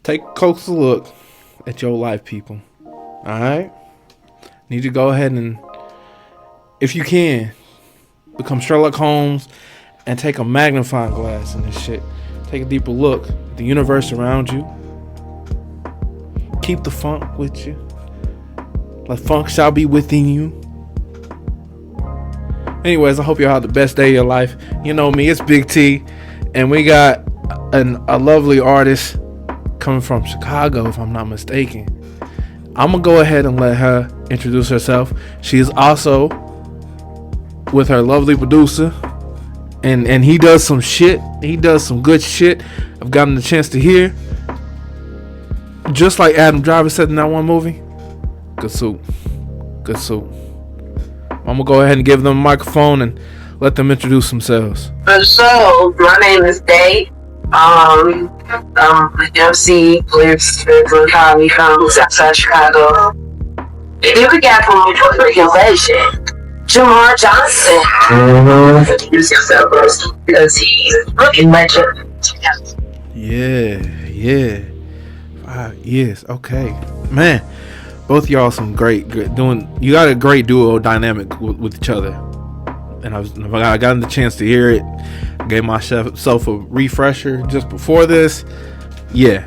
take a closer look at your life, people. Alright? Need to go ahead and, if you can, become Sherlock Holmes and take a magnifying glass in this shit. Take a deeper look at the universe around you. Keep the funk with you. Let funk shall be within you. Anyways, I hope y'all have the best day of your life. You know me, it's Big T, and we got a lovely artist coming from Chicago, if I'm not mistaken. I'm gonna go ahead and let her introduce herself. She is also with her lovely producer, and he does some shit. He does some good shit. I've gotten the chance to hear. Just like Adam Driver said in that one movie. Good suit. Good suit. I'm gonna go ahead and give them a microphone and let them introduce themselves. So, my name is Day. I'm MC, lives in Cali from Southside Chicago. And then we got from freaking legend, Jamar Johnson. Introduce yourself first because he's really legend. Yeah. 5 years. Okay, man. Both y'all some great doing. You got a great duo dynamic with each other, and I got the chance to hear it. Gave myself a refresher just before this. Yeah,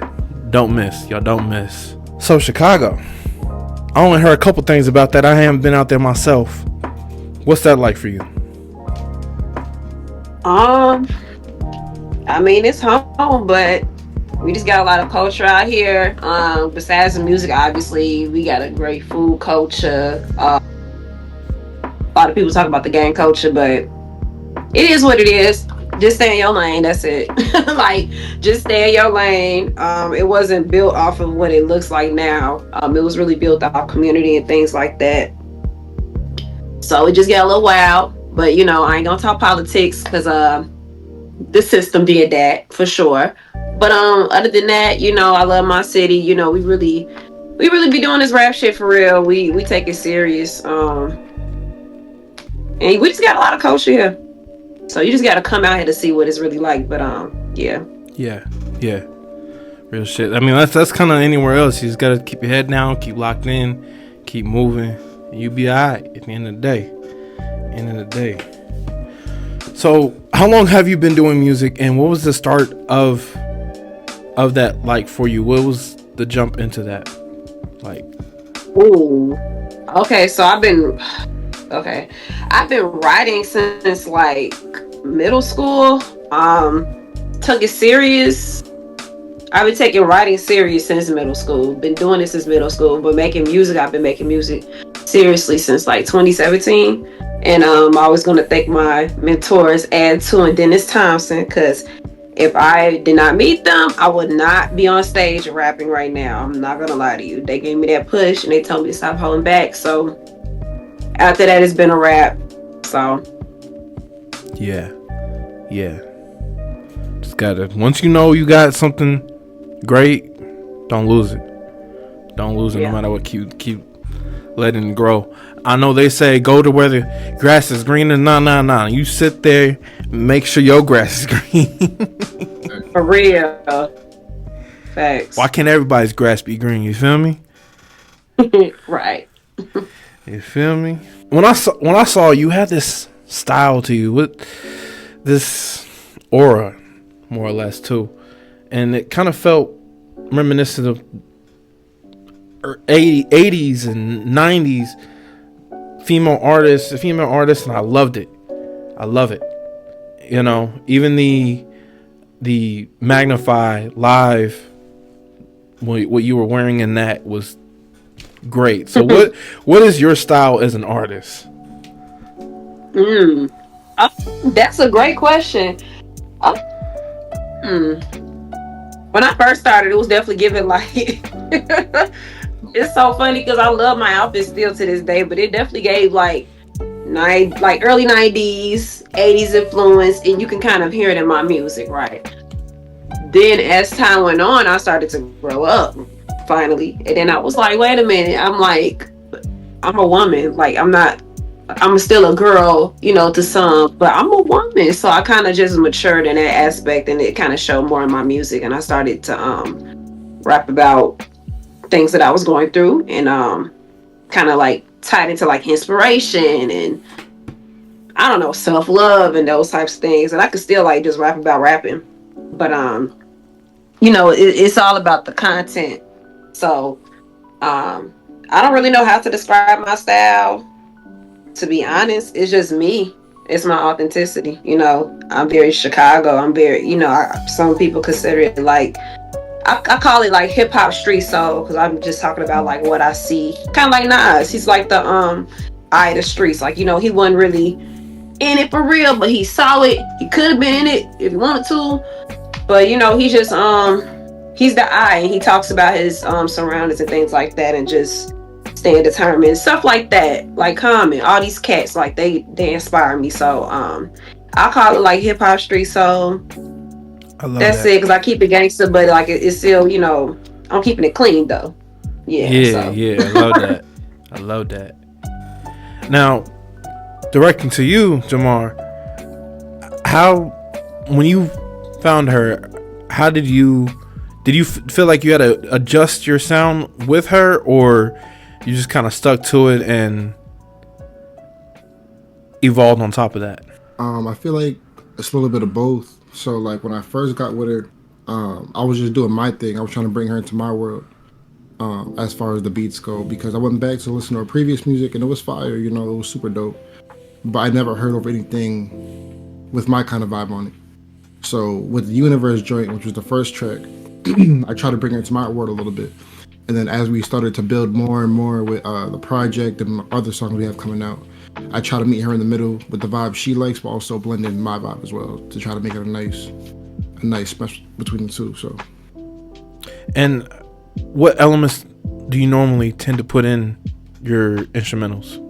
don't miss. Y'all don't miss. So Chicago, I only heard a couple things about that. I haven't been out there myself. What's that like for you? I mean, it's home, but we just got a lot of culture out here. Besides the music, obviously, we got a great food culture. A lot of people talk about the gang culture, but it is what it is. Just stay in your lane. That's it. Like, just stay in your lane. It wasn't built off of what it looks like now. It was really built off community and things like that. So it just got a little wild. But, you know, I ain't gonna talk politics because the system did that for sure. But other than that, you know, I love my city. You know, we really be doing this rap shit for real. We take it serious. And we just got a lot of culture here. So you just got to come out here to see what it's really like. But yeah. Yeah. Real shit. I mean, that's kind of anywhere else. You just got to keep your head down, keep locked in, keep moving, and you be alright at the end of the day. So, how long have you been doing music, and what was the start of that like for you? What was the jump into that like? Ooh. Okay, so I've been writing since like middle school. Took it serious. I've been taking writing serious since middle school. Been doing this since middle school, but I've been making music seriously since like 2017. And I was gonna thank my mentors, Add2 and Dennis Thompson, because if I did not meet them, I would not be on stage rapping right now. I'm not gonna lie to you. They gave me that push and they told me to stop holding back. So after that, it's been a wrap. So yeah. Just gotta, once you know you got something great, don't lose it. No matter what. Keep letting it grow. I know they say go to where the grass is greener. Nah. You sit there, make sure your grass is green. For real. Facts. Why can't everybody's grass be green? You feel me? Right. You feel me? When I saw you had this style to you, with this aura, more or less too, and it kind of felt reminiscent of 80s and 90s female artists, and I loved it. I love it. You know, even the Magnify live, what you were wearing in that was great. So what is your style as an artist? That's a great question. When I first started, it was definitely given like it's so funny because I love my outfits still to this day, but it definitely gave like early 90s, 80s influence, and you can kind of hear it in my music, right? Then as time went on, I started to grow up finally, and then I was like, wait a minute, I'm a woman, like I'm still a girl, you know, to some, but I'm a woman. So I kind of just matured in that aspect, and it kind of showed more in my music, and I started to rap about things that I was going through, and kind of like tied into like inspiration and I don't know, self love and those types of things. And I could still like just rap about rapping, but it's all about the content. So I don't really know how to describe my style. To be honest, it's just me. It's my authenticity. I'm very Chicago. I'm very, some people consider it like I call it like hip hop street soul because I'm just talking about like what I see. Kind of like Nas. He's like the eye of the streets. Like he wasn't really in it for real, but he saw it. He could have been in it if he wanted to, but he just he's the eye, and he talks about his surroundings and things like that, and just staying determined, stuff like that. Like Common, all these cats, like they inspire me. So I call it like hip hop street soul. I love That's that. it, because I keep it gangster, but like it's still, I'm keeping it clean though. Yeah. Yeah, So. yeah, I love that. I love that. Now, directing to you, Jamar, when you found her, how did you feel like you had to adjust your sound with her, or you just kind of stuck to it and evolved on top of that? I feel like it's a little bit of both. So like when I first got with her, I was just doing my thing. I was trying to bring her into my world, as far as the beats go, because I went back to listen to her previous music and it was fire, it was super dope. But I never heard of anything with my kind of vibe on it. So with the Universe joint, which was the first track, I tried to bring her into my world a little bit. And then as we started to build more and more with the project and other songs we have coming out, I try to meet her in the middle with the vibe she likes, but also blend in my vibe as well to try to make it a nice mesh between the two. So, and what elements do you normally tend to put in your instrumentals?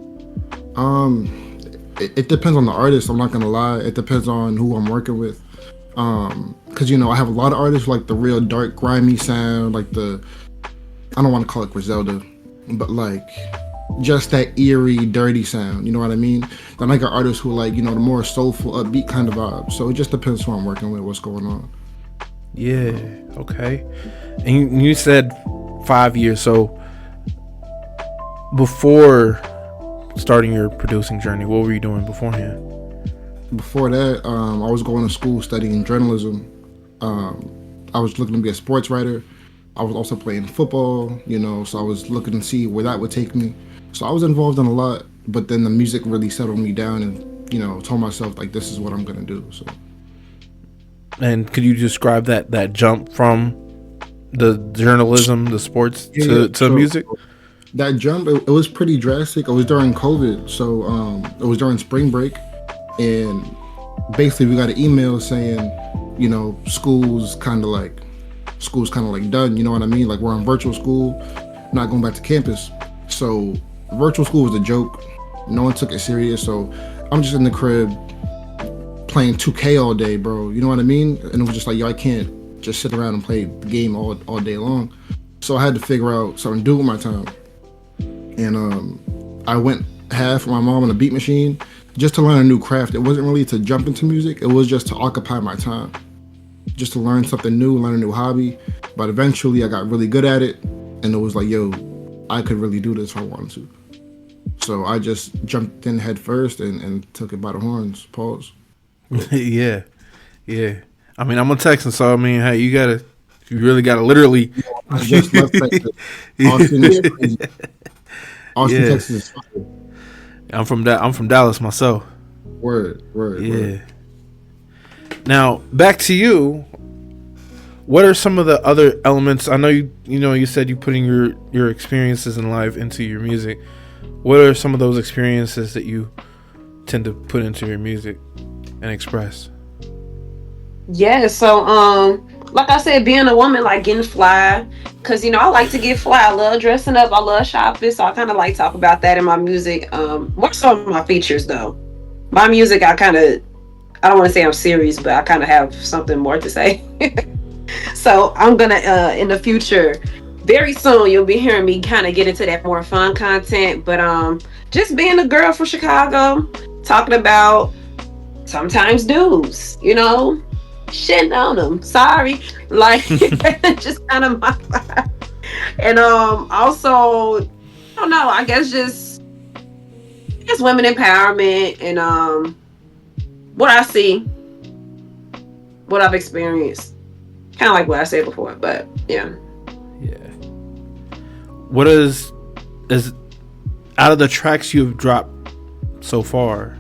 It depends on the artist. I'm not gonna lie. It depends on who I'm working with. Cause I have a lot of artists like the real dark, grimy sound, like I don't want to call it Griselda, but like just that eerie, dirty sound. You know what I mean? Then I got artists who like, the more soulful, upbeat kind of vibe. So it just depends who I'm working with, what's going on. Yeah. Okay. And you said 5 years. So before starting your producing journey, what were you doing beforehand? Before that, I was going to school studying journalism. I was looking to be a sports writer. I was also playing football, so I was looking to see where that would take me. So I was involved in a lot, but then the music really settled me down and, told myself, like, this is what I'm going to do. So. And could you describe that jump from the journalism, the sports, to music? That jump, it was pretty drastic. It was during COVID. So it was during spring break. And basically we got an email saying, school's kind of like done, you know what I mean? Like we're on virtual school, not going back to campus. So virtual school was a joke. No one took it serious. So I'm just in the crib playing 2K all day, bro. You know what I mean? And it was just like, yo, I can't just sit around and play the game all day long. So I had to figure out something to do with my time. And I went half with my mom on a beat machine just to learn a new craft. It wasn't really to jump into music. It was just to occupy my time. Just to learn something new, learn a new hobby. But eventually I got really good at it. And it was like, yo, I could really do this if I wanted to. So I just jumped in head first and took it by the horns. Pause. Yeah. I mean, I'm a Texan, so I mean, hey, you really gotta literally. I just left Texas. Austin is crazy. Austin, Yeah. Texas is fire. I'm from Dallas myself. Word. Yeah. Now back to you. What are some of the other elements? I know you said you're putting your experiences in life into your music. What are some of those experiences that you tend to put into your music and express? Yeah, so like I said, being a woman, like getting fly, because I like to get fly. I love dressing up, I love shopping, so I kind of like talk about that in my music. More so in my features though. My music, I don't want to say I'm serious, but I kind of have something more to say. So I'm gonna in the future, very soon, you'll be hearing me kind of get into that more fun content. But just being a girl from Chicago, talking about sometimes dudes, shitting on them. Sorry. Like just kind of my vibe. And also, I don't know, I guess women empowerment and what I see, what I've experienced. Kind of like what I said before, but yeah. Yeah. What is out of the tracks you've dropped so far,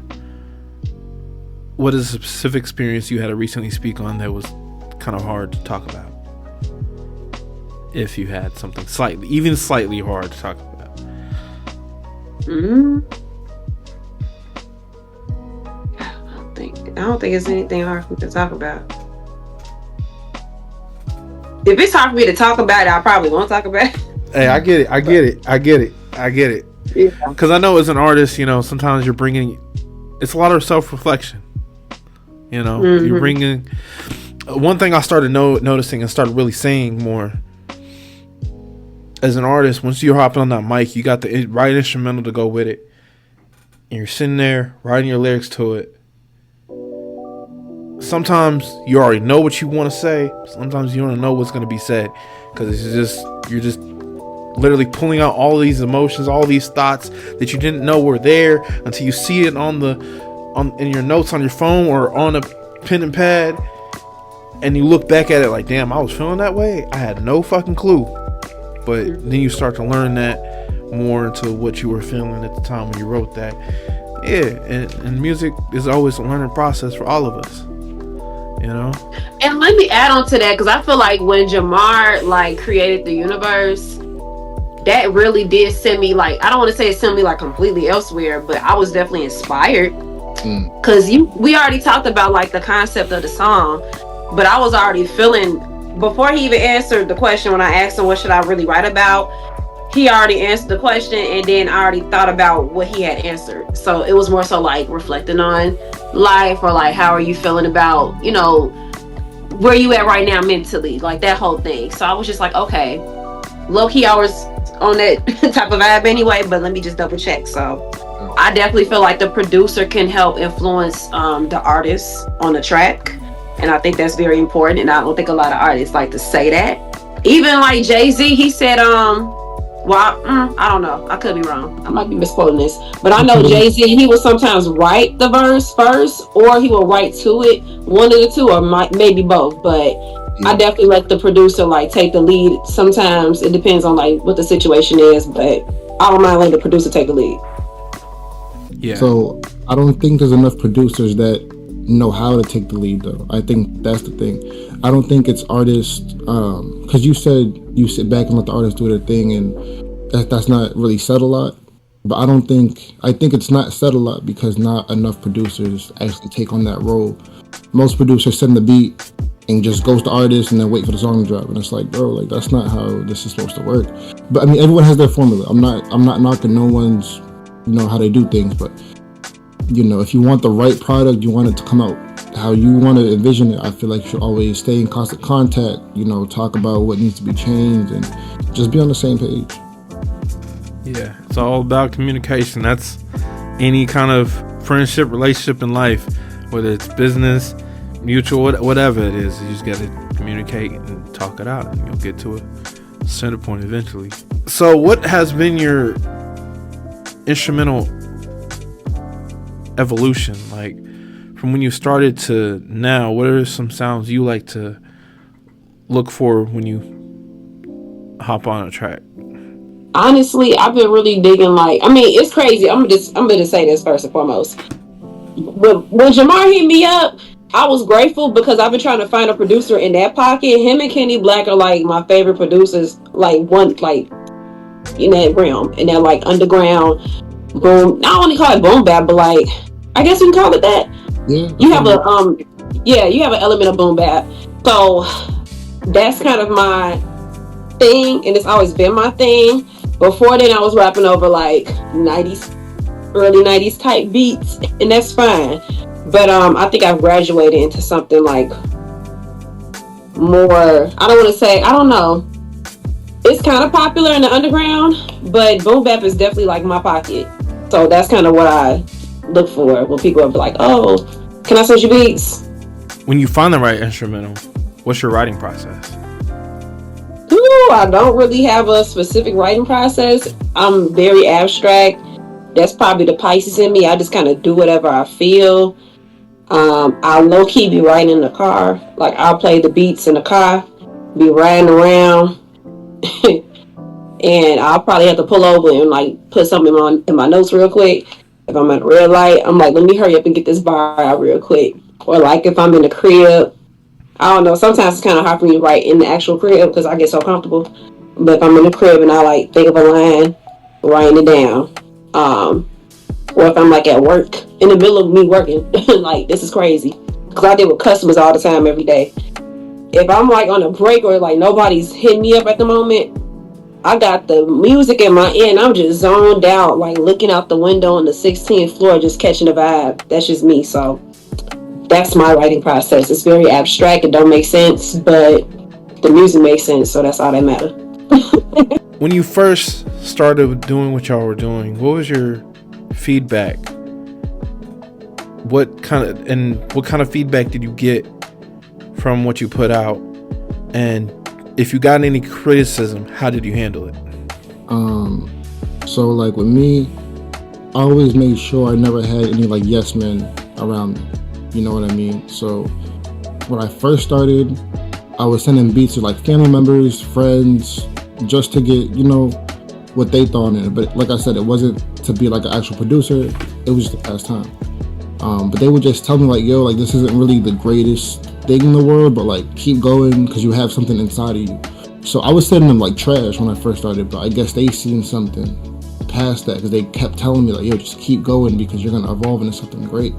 what is a specific experience you had to recently speak on that was kind of hard to talk about? If you had something slightly hard to talk about. I don't think it's anything hard for me to talk about. If it's hard for me to talk about it, I probably won't talk about it. Hey, I get it. Yeah. Because I know as an artist, sometimes you're bringing, it's a lot of self-reflection. You're bringing, one thing I started noticing and started really saying more as an artist, once you're hopping on that mic, you got the right instrumental to go with it. And you're sitting there writing your lyrics to it. Sometimes you already know what you want to say. Sometimes you don't know what's going to be said, because you're just literally pulling out all these emotions, all these thoughts that you didn't know were there until you see it in your notes on your phone or on a pen and pad, and you look back at it like, damn, I was feeling that way. I had no fucking clue. But then you start to learn that more into what you were feeling at the time when you wrote that. Yeah, and music is always a learning process for all of us. And let me add on to that, because I feel like when Jamar created the universe, that really did send me I don't want to say it sent me completely elsewhere, but I was definitely inspired. Because we already talked about the concept of the song, but I was already feeling, before he even answered the question, when I asked him what should I really write about, he already answered the question, and then I already thought about what he had answered. So it was more so reflecting on life, or how are you feeling about, where you at right now mentally, that whole thing. So I was just okay, low-key I was on that type of vibe anyway, but let me just double check. So I definitely feel like the producer can help influence the artist on the track, and I think that's very important, and I don't think a lot of artists like to say that. Even Jay-Z, he said I don't know, I could be wrong, I might be misquoting this, but I know Jay-Z, he will sometimes write the verse first, or he will write to it, one of the two, or maybe both. But I definitely let the producer take the lead. Sometimes it depends on what the situation is, but I don't mind letting the producer take the lead. Yeah. So I don't think there's enough producers that know how to take the lead, though. I think that's the thing. I don't think it's artists, because you said you sit back and let the artists do their thing, and that's not really said a lot. But I think it's not said a lot because not enough producers actually take on that role. Most producers send the beat and just goes to artists and then wait for the song to drop, and it's bro, that's not how this is supposed to work. But I mean, everyone has their formula. I'm not knocking no one's how they do things, but if you want the right product, you want it to come out how you want to envision it, I feel like you should always stay in constant contact, talk about what needs to be changed and just be on the same page. Yeah, it's all about communication. That's any kind of friendship, relationship in life, whether it's business, mutual, whatever it is. You just got to communicate and talk it out, and you'll get to a center point eventually. So what has been your instrumental evolution, from when you started to now? What are some sounds you like to look for when you hop on a track? Honestly, I've been really digging it's crazy. I'm gonna say this first and foremost. When Jamar hit me up, I was grateful because I've been trying to find a producer in that pocket. Him and Kenny Black are my favorite producers, in that realm, in that underground boom. I don't want to call it boom bap, but I guess we can call it that. Yeah. You have you have an element of boom bap. So that's kind of my thing, and it's always been my thing. Before then, I was rapping over 90s, early 90s type beats, and that's fine. But I think I've graduated into something more, I don't want to say, I don't know. It's kind of popular in the underground, but boom bap is definitely my pocket. So that's kind of what I look for when people are oh, can I switch your beats? when you find the right instrumental, what's your writing process? Ooh, I don't really have a specific writing process. I'm very abstract. That's probably the Pisces in me. I just kind of do whatever I feel. I'll low key be riding in the car. Like I'll play the beats in the car, be riding around, and I'll probably have to pull over and like put something in my notes real quick. If I'm at a red light, I'm like, let me hurry up and get this bar out real quick. Or like if I'm in the crib, I don't know. Sometimes it's kind of hard for me to write in the actual crib because I get so comfortable. But if I'm in the crib and I like think of a line, writing it down. Or if I'm like at work, in the middle of me working, like this is crazy. Because I deal with customers all the time, every day. If I'm like on a break or like nobody's hitting me up at the moment, I got the music in my ear and I'm just zoned out, like looking out the window on the 16th floor, just catching the vibe. That's just me. So that's my writing process. It's very abstract. It don't make sense, but the music makes sense. So that's all that matters. When you first started doing what y'all were doing, what was your feedback? What kind of feedback did you get from what you put out? And if you got any criticism, how did you handle it? So like with me, I always made sure I never had any like yes men around me. You know what I mean? So when I first started, I was sending beats to like family members, friends, just to get, you know, what they thought in it. But like I said, it wasn't to be like an actual producer. It was just a pastime. But they would just tell me like, yo, like this isn't really the greatest thing in the world, but like keep going because you have something inside of you. So I was sending them like trash when I first started, but I guess they seen something past that because they kept telling me like, yo, just keep going because you're gonna evolve into something great.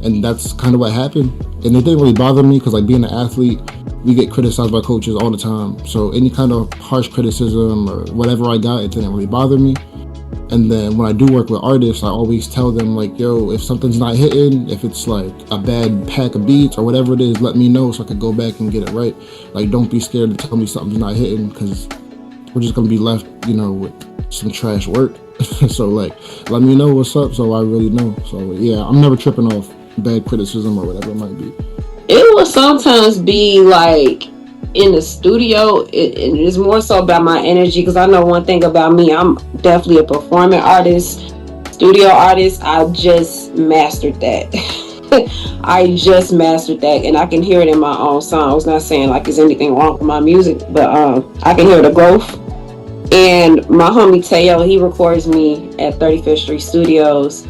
And that's kind of what happened. And it didn't really bother me because like being an athlete, we get criticized by coaches all the time. So any kind of harsh criticism or whatever I got, it didn't really bother me. And then when I do work with artists, I always tell them like, yo, if something's not hitting, if it's like a bad pack of beats or whatever it is, let me know so I can go back and get it right. Like, don't be scared to tell me something's not hitting because we're just gonna be left, you know, with some trash work. So like, let me know what's up so I really know. So yeah, I'm never tripping off bad criticism or whatever it might be. It will sometimes be like in the studio, it is more so about my energy because I know one thing about me, I'm definitely a performing artist, studio artist. I just mastered that. I just mastered that, and I can hear it in my own songs. Not saying like there's anything wrong with my music, but I can hear the growth. And my homie Teo, he records me at 35th Street Studios.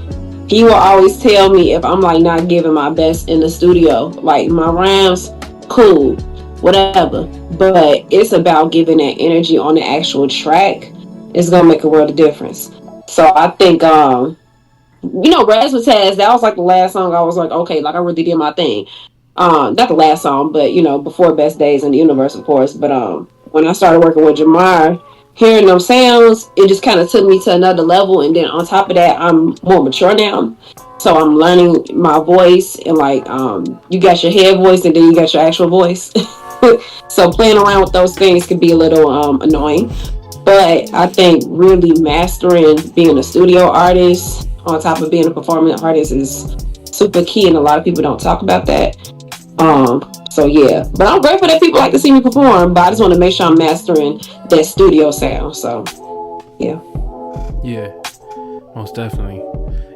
He will always tell me if I'm like not giving my best in the studio, like my rhymes, cool, whatever, but it's about giving that energy on the actual track. It's gonna make a world of difference. So I think you know, Razzmatazz, that was like the last song I was like, okay, like I really did my thing. Not the last song, but you know, before Best Days in the Universe, of course. But when I started working with Jamar, hearing them sounds, it just kind of took me to another level. And then on top of that, I'm more mature now, so I'm learning my voice. And like you got your head voice and then you got your actual voice. So playing around with those things could be a little annoying, but I think really mastering being a studio artist on top of being a performing artist is super key, and a lot of people don't talk about that. So yeah, but I'm grateful that people like to see me perform, but I just want to make sure I'm mastering that studio sound. So yeah, most definitely.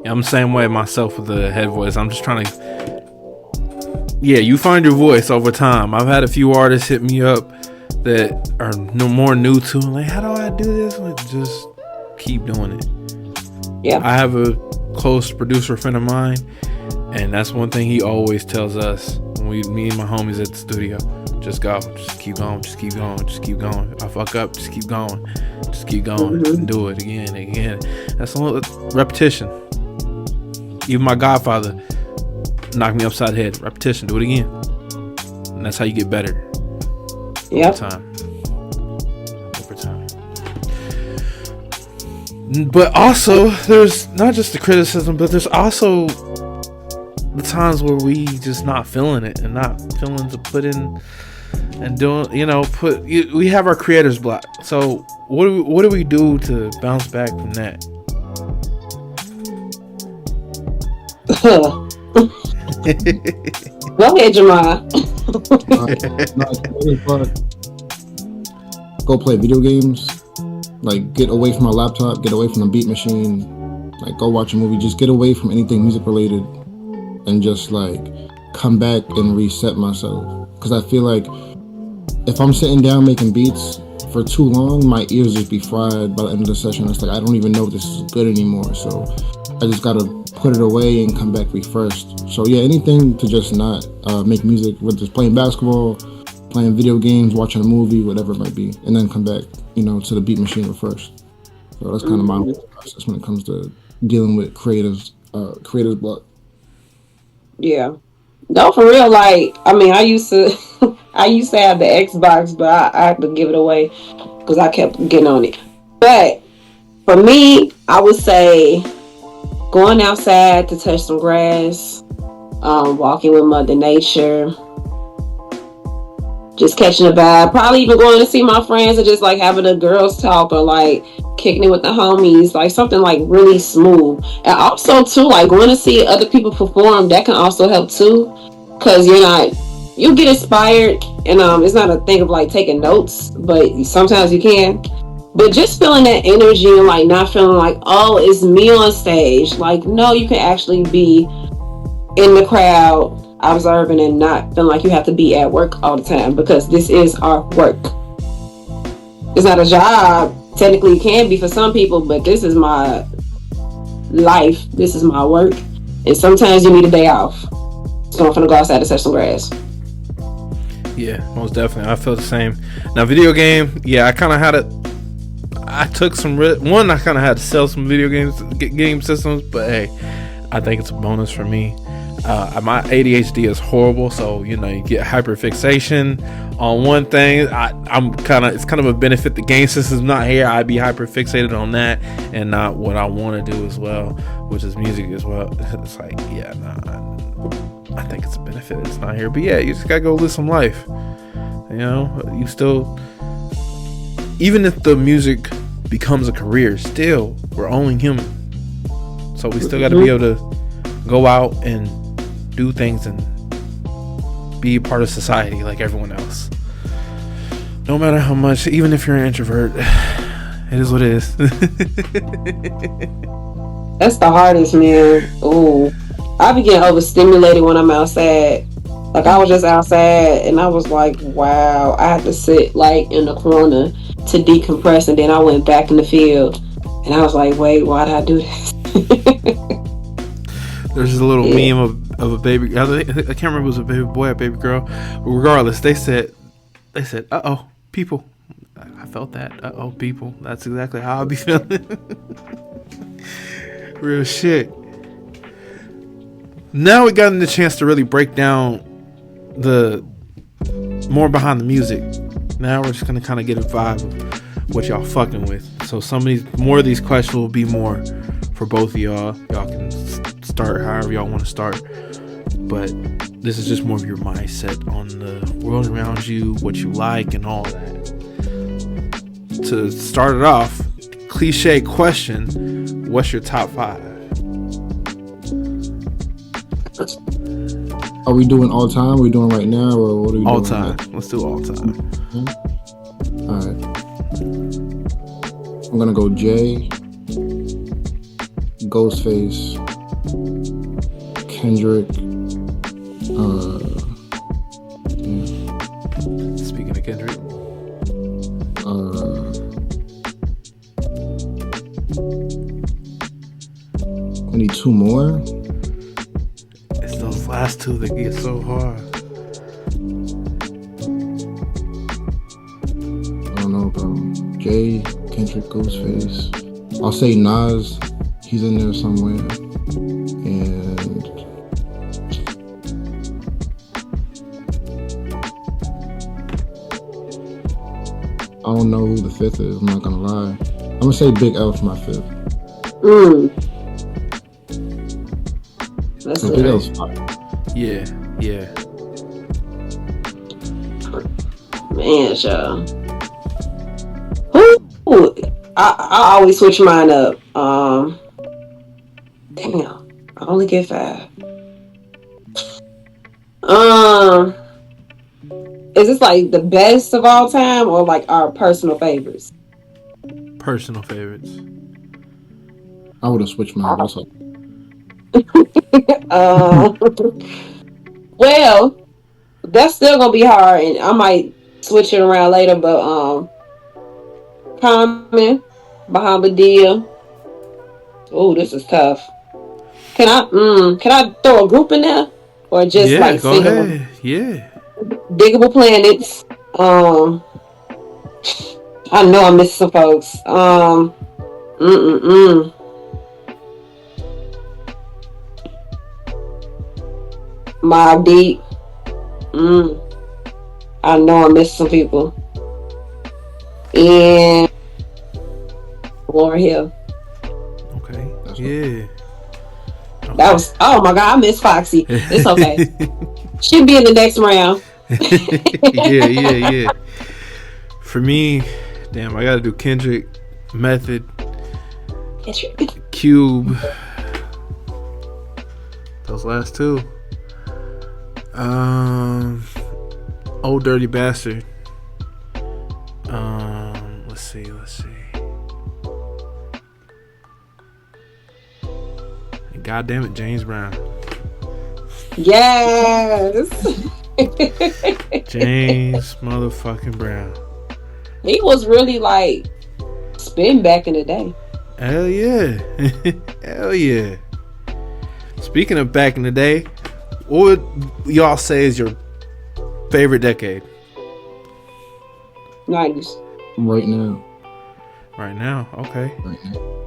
Yeah, I'm the same way myself with the head voice. I'm just trying to, you find your voice over time. I've had a few artists hit me up that are more new to, like, how do I do this? Like, just keep doing it. Yeah, I have a close producer friend of mine, and that's one thing he always tells us when me and my homies at the studio: just go, just keep going, just keep going, just keep going. If I fuck up, just keep going, and do it again and again. That's a little repetition. Even my godfather knocked me upside the head. Repetition, do it again, and that's how you get better. Yep. Over time. But also, there's not just the criticism, but there's also the times where we just not feeling it and not feeling to put in and doing, we have our creator's block. So what do we do to bounce back from that? Go ahead, Jamar. Go play video games. Like, get away from my laptop, get away from the beat machine. Like, go watch a movie. Just get away from anything music related, and just like come back and reset myself. Because I feel like if I'm sitting down making beats for too long, my ears just be fried by the end of the session. It's like I don't even know if this is good anymore. So I just gotta put it away and come back refreshed. So yeah, anything to just not make music, whether it's playing basketball, playing video games, watching a movie, whatever it might be, and then come back, to the beat machine refreshed. So that's kind of my process when it comes to dealing with creatives block. Yeah. No, for real. Like, I mean, I used to have the Xbox, but I had to give it away because I kept getting on it. But for me, I would say going outside to touch some grass, walking with Mother Nature, just catching a vibe. Probably even going to see my friends and just like having a girls talk or like kicking it with the homies, like something like really smooth. And also too, like going to see other people perform, that can also help too, because you'll get inspired, and it's not a thing of like taking notes, but sometimes you can. But just feeling that energy and like not feeling like, oh, it's me on stage. Like, no, you can actually be in the crowd observing and not feeling like you have to be at work all the time, because this is our work. It's not a job. Technically it can be for some people, but this is my life. This is my work. And sometimes you need a day off. So I'm gonna go outside to touch some grass. Yeah, most definitely. I feel the same. Now, video game, yeah, I kind of had it. I took some I kind of had to sell some video game systems, but hey, I think it's a bonus for me. My ADHD is horrible, so you get hyperfixation on one thing. It's kind of a benefit. The game system's not here. I'd be hyperfixated on that and not what I want to do as well, which is music as well. It's like, yeah, I think it's a benefit. It's not here, but yeah, you just gotta go live some life. You still, even if the music becomes a career, still we're only human, so we still got to be able to go out and do things and be a part of society like everyone else. No matter how much, even if you're an introvert, it is what it is. That's the hardest, man. Ooh, I be getting overstimulated when I'm outside. Like, I was just outside and I was like, wow, I had to sit like in the corner to decompress, and then I went back in the field and I was like, wait, why did I do this? There's a little meme of a baby. I can't remember if it was a baby boy or baby girl. But regardless, they said, uh-oh, people. I felt that. Uh-oh, people. That's exactly how I be feeling. Real shit. Now we got the chance to really break down the more behind the music. Now we're just gonna kind of get a vibe of what y'all fucking with. So more of these questions will be more for both of y'all. Y'all can start however y'all want to start, but this is just more of your mindset on the world around you, what you like, and all that. To start it off, cliche question: what's your top 5? Are we doing all time? Are we doing right now, or what are we all doing? All time. Let's do all time. Mm-hmm. All right. I'm gonna go Jay, Ghostface, Kendrick. Speaking of Kendrick, I need 2 more. It's those last 2 that get so hard. I don't know, bro. Jay, Kendrick, Ghostface. I'll say Nas. He's in there somewhere. And I don't know who the 5th is. I'm not gonna lie. I'm gonna say Big L for my 5th. That's Big L's 5. Yeah. Man, y'all. Ooh, I always switch mine up. Damn, I only get 5. Um, is this like the best of all time or like our personal favorites? Personal favorites. I would have switched mine, but it's like, Um, well, that's still gonna be hard, and I might switch it around later. But Common, Bahamadia. Oh, this is tough. Can I throw a group in there or just Yeah, like go single? ahead. Yeah. Diggable Planets. I know I missed some folks. Mm mm Mobb Deep. Mm. I know I missed some people. And Lauryn Hill. Okay. That's Yeah. That was, oh my god, I miss Foxy. It's okay. She'll be in the next round. Yeah. For me, damn, I gotta do Kendrick, Method, Cube. Those last two. Old Dirty Bastard. Let's see. And God damn it, James Brown. Yes. James motherfucking Brown. He was really like spin back in the day. Hell yeah. Hell yeah. Speaking of back in the day, what would y'all say is your favorite decade? 90s. right now. Right now, okay. Right now.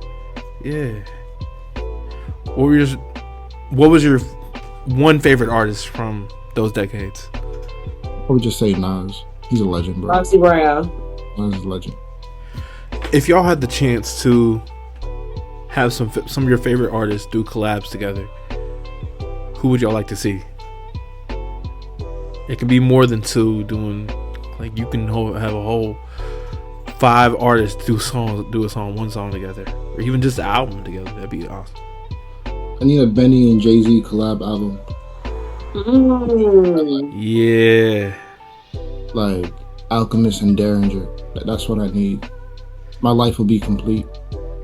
Yeah. What was your one favorite artist from those decades? I would just say Nas. He's a legend, bro. Foxy Brown. Nas is a legend. If y'all had the chance to have some of your favorite artists do collabs together, who would y'all like to see? It could be more than two doing, like you can have a whole 5 artists do one song together, or even just an album together. That'd be awesome. I need a Benny and Jay-Z collab album. Yeah. Like Alchemist and Derringer. That's what I need. My life will be complete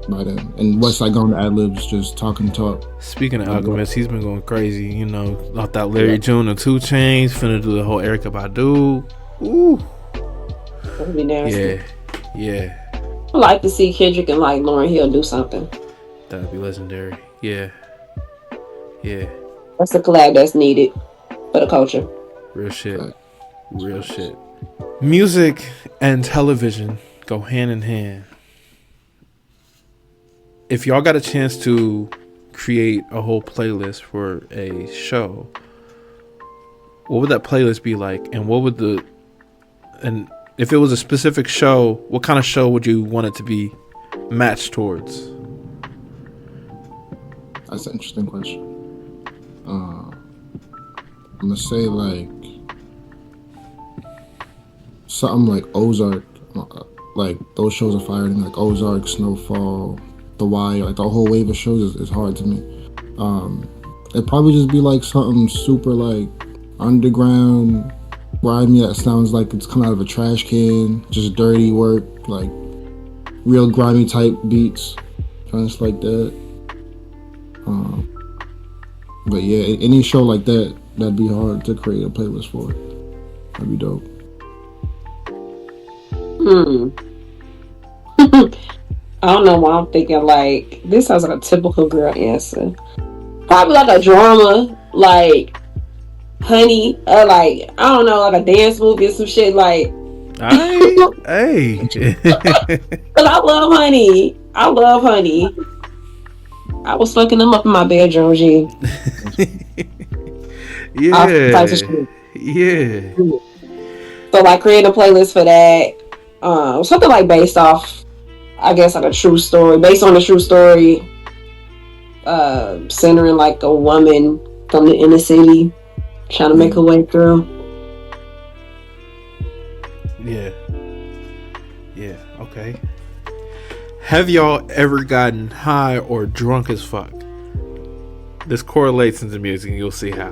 by then. And Westside going to ad-libs, just talking talk. Speaking of Alchemist, he's been going crazy. You know, off that Larry June and 2 Chainz, finna do the whole Erykah Badu. Ooh. That'd be nasty. Yeah. I'd like to see Kendrick and like Lauryn Hill do something. That'd be legendary. Yeah. That's a collab that's needed for the culture. Real shit. Music and television go hand in hand. If y'all got a chance to create a whole playlist for a show, what would that playlist be like? And if it was a specific show, what kind of show would you want it to be matched towards? That's an interesting question. I'm gonna say like something like Ozark. Like those shows are fire. Like Ozark, Snowfall, The Wire. Like the whole wave of shows is hard to me. It'd probably just be like something super like underground, grimy that sounds like it's coming out of a trash can. Just dirty work, like real grimy type beats, just like that. But yeah, any show like that, that'd be hard to create a playlist for. That'd be dope. I don't know why I'm thinking like this sounds like a typical girl answer. Probably like a drama, like Honey, like I don't know, like a dance movie or some shit. Like, hey, but I love Honey. I was fucking them up in my bedroom, G. Yeah. So like create a playlist for that. Something like based off, I guess like a true story, based on a true story. Centering like a woman from the inner city trying to make her way through. Yeah. Okay. Have y'all ever gotten high or drunk as fuck? This correlates into music and you'll see how.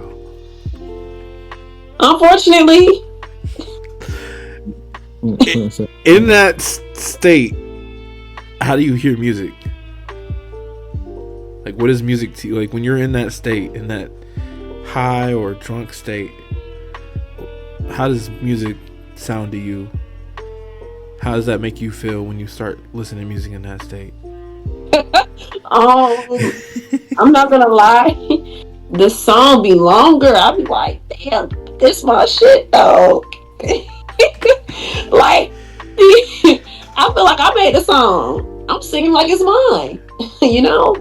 Unfortunately, In that state, how do you hear music? Like, what is music to you? Like, when you're in that state, in that high or drunk state, how does music sound to you? How does that make you feel when you start listening to music in that state? I'm not gonna lie. The song be longer. I'll be like, damn, this my shit though. Like, I feel like I made the song. I'm singing like it's mine, you know.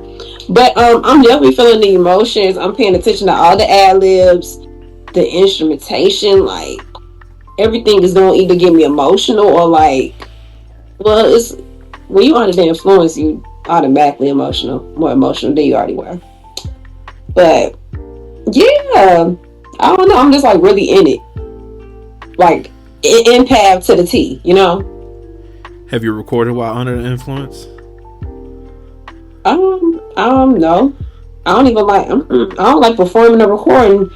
But I'm definitely feeling the emotions. I'm paying attention to all the ad libs, the instrumentation. Like everything is gonna either get me emotional or like, well, it's when you under the influence, you automatically more emotional than you already were. But yeah, I don't know. I'm just like really in it, like empath to the T, you know. Have you recorded while under the influence? No. I don't even like. I don't like performing or recording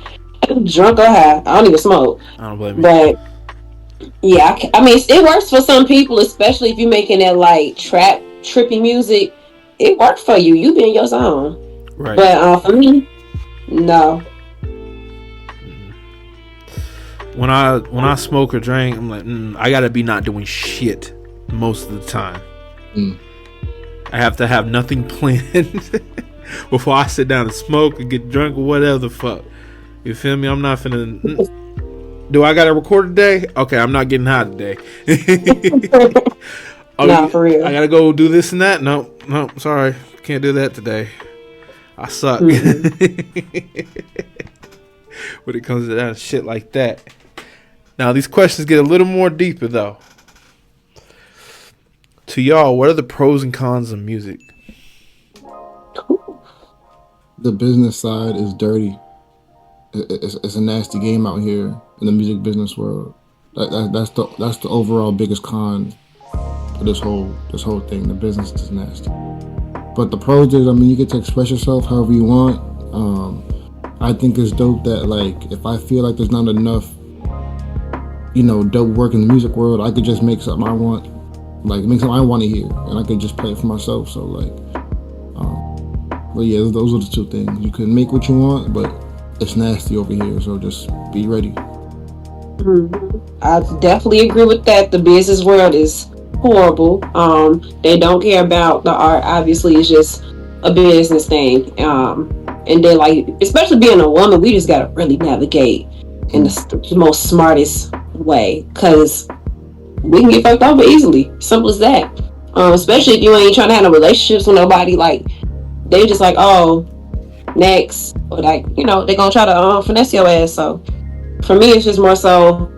drunk or high. I don't even smoke. I don't blame you. But yeah, I mean, it works for some people, especially if you're making that like trap, trippy music. It worked for you. You be in your zone. Right. But for me, no. When I smoke or drink, I'm like, I gotta be not doing shit most of the time. I have to have nothing planned before I sit down and smoke or get drunk or whatever the fuck. You feel me? I'm not finna. Do I gotta record today? Okay, I'm not getting high today. No, for real. I gotta go do this and that. No, sorry, can't do that today. I suck. Mm-hmm. When it comes to that shit like that. Now these questions get a little more deeper though. To y'all, what are the pros and cons of music? The business side is dirty. It's a nasty game out here in the music business world. That's the overall biggest con of this whole thing. The business is nasty. But the pros is, I mean, you get to express yourself however you want. I think it's dope that, like, if I feel like there's not enough, dope work in the music world, I could just make something I want, like make something I want to hear, and I could just play it for myself. So like, but yeah, those are the two things. You can make what you want, but it's nasty over here. So just be ready. I definitely agree with that. The business world is horrible. They don't care about the art. Obviously, it's just a business thing. And then, like, especially being a woman, we just gotta really navigate in the most smartest way, because we can get fucked over easily. Simple as that. Especially if you ain't trying to have no relationships with nobody. Like, they just like, oh, next, or like, they gonna try to finesse your ass. So for me, it's just more so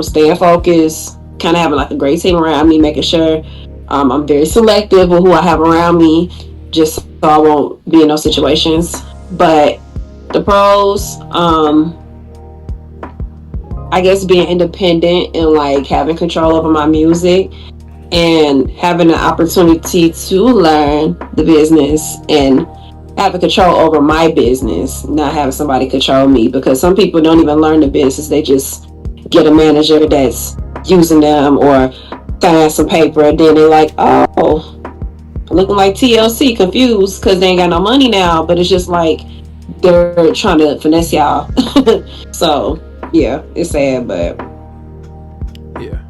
staying focused, kind of having like a great team around me, making sure I'm very selective with who I have around me, just so I won't be in those situations. But the pros, I guess being independent and like having control over my music and having an opportunity to learn the business and having control over my business, not having somebody control me, because some people don't even learn the business. They just get a manager that's using them or sign some paper, and then they're like, oh, looking like TLC, confused because they ain't got no money now. But it's just like they're trying to finesse y'all. So yeah, it's sad, but yeah.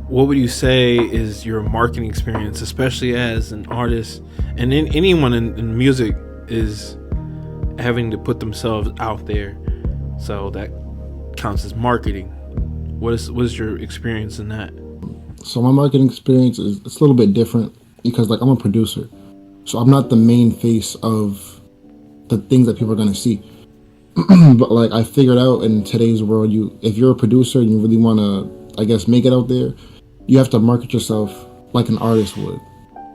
What would you say is your marketing experience, especially as an artist, and then anyone in music is having to put themselves out there, so that counts as marketing? What is your experience in that? So my marketing experience it's a little bit different because, like, I'm a producer, so I'm not the main face of the things that people are gonna see. But like, I figured out in today's world, if you're a producer and you really want to, I guess, make it out there, you have to market yourself like an artist would.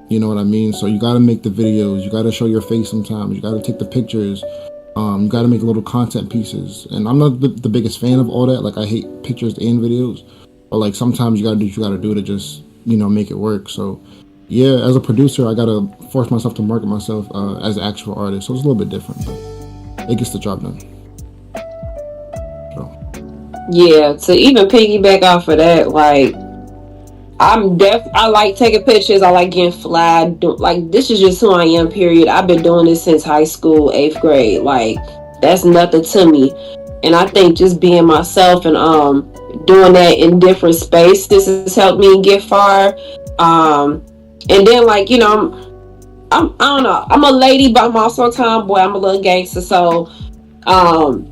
You know what I mean? So you got to make the videos, you got to show your face sometimes, you got to take the pictures, you got to make little content pieces. And I'm not the biggest fan of all that. Like, I hate pictures and videos, but like sometimes you got to do what you got to do to just make it work. So yeah, as a producer, I got to force myself to market myself as an actual artist. So it's a little bit different, but it gets the job done. Yeah, to even piggyback off of that, like I like taking pictures. I like getting fly. Like this is just who I am. Period. I've been doing this since high school, 8th grade. Like that's nothing to me. And I think just being myself and doing that in different spaces has helped me get far. Um, and then like I don't know. I'm a lady, but I'm also a tomboy. I'm a little gangster, so um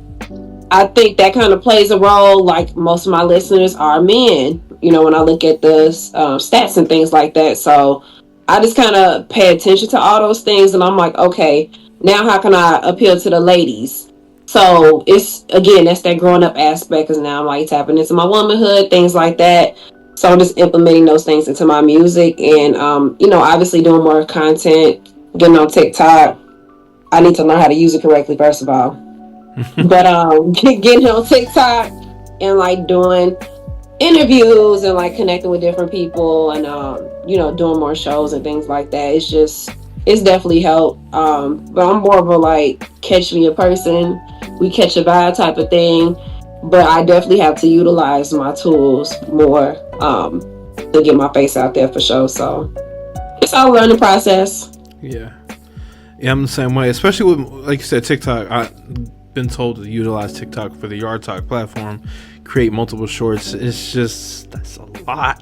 I think that kind of plays a role. Like most of my listeners are men, when I look at the stats and things like that. So I just kind of pay attention to all those things, and I'm like, okay, now how can I appeal to the ladies? So it's again, that's that growing up aspect, because now I'm like tapping into my womanhood, things like that. So I'm just implementing those things into my music, and obviously doing more content, getting on TikTok. I need to learn how to use it correctly, first of all. But getting on TikTok and like doing interviews and like connecting with different people and doing more shows and things like that. It's definitely helped. But I'm more of a like catch me a person, we catch a vibe type of thing. But I definitely have to utilize my tools more to get my face out there for sure. So it's all a learning process. Yeah. Yeah, I'm the same way. Especially with, like you said, TikTok. I've been told to utilize TikTok for the Yard Talk platform, create multiple shorts. That's a lot.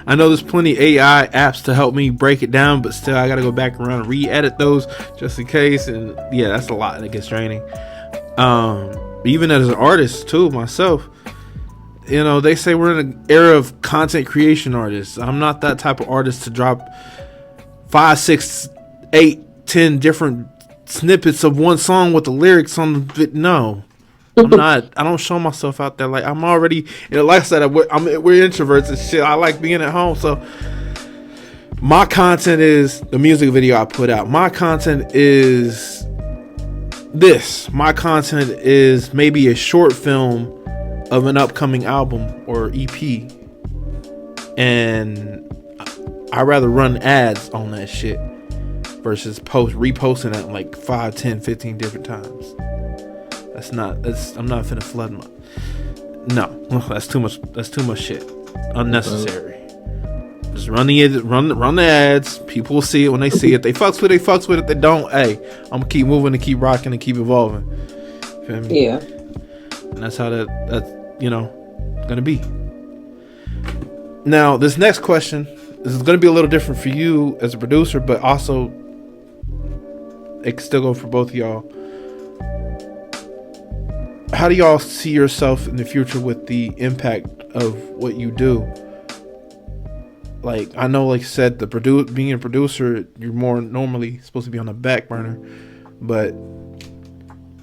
I know there's plenty of AI apps to help me break it down, but still, I got to go back around and re-edit those just in case. And yeah, that's a lot, and it gets draining. Even as an artist too, myself. They say we're in an era of content creation artists. I'm not that type of artist to drop 5, 6, 8, 10 different snippets of one song with the lyrics on the no. I'm not. I don't show myself out there. Like I'm already. Like I said, we're introverts and shit. I like being at home. So my content is the music video I put out. My content is this. My content is maybe a short film of an upcoming album or EP, and I'd rather run ads on that shit versus reposting it like 5, 10, 15 different times. I'm not finna flood my. No, that's too much shit. Unnecessary. Just run the ads. People will see it when they see it. They fucks with it. They don't. Hey, I'm gonna keep moving and keep rocking and keep evolving. Feel me? Yeah. And that's how that's gonna be. Now, this next question, this is gonna be a little different for you as a producer, but also it can still go for both of y'all. How do y'all see yourself in the future with the impact of what you do? Like, I know, like you said, being a producer, you're more normally supposed to be on the back burner, but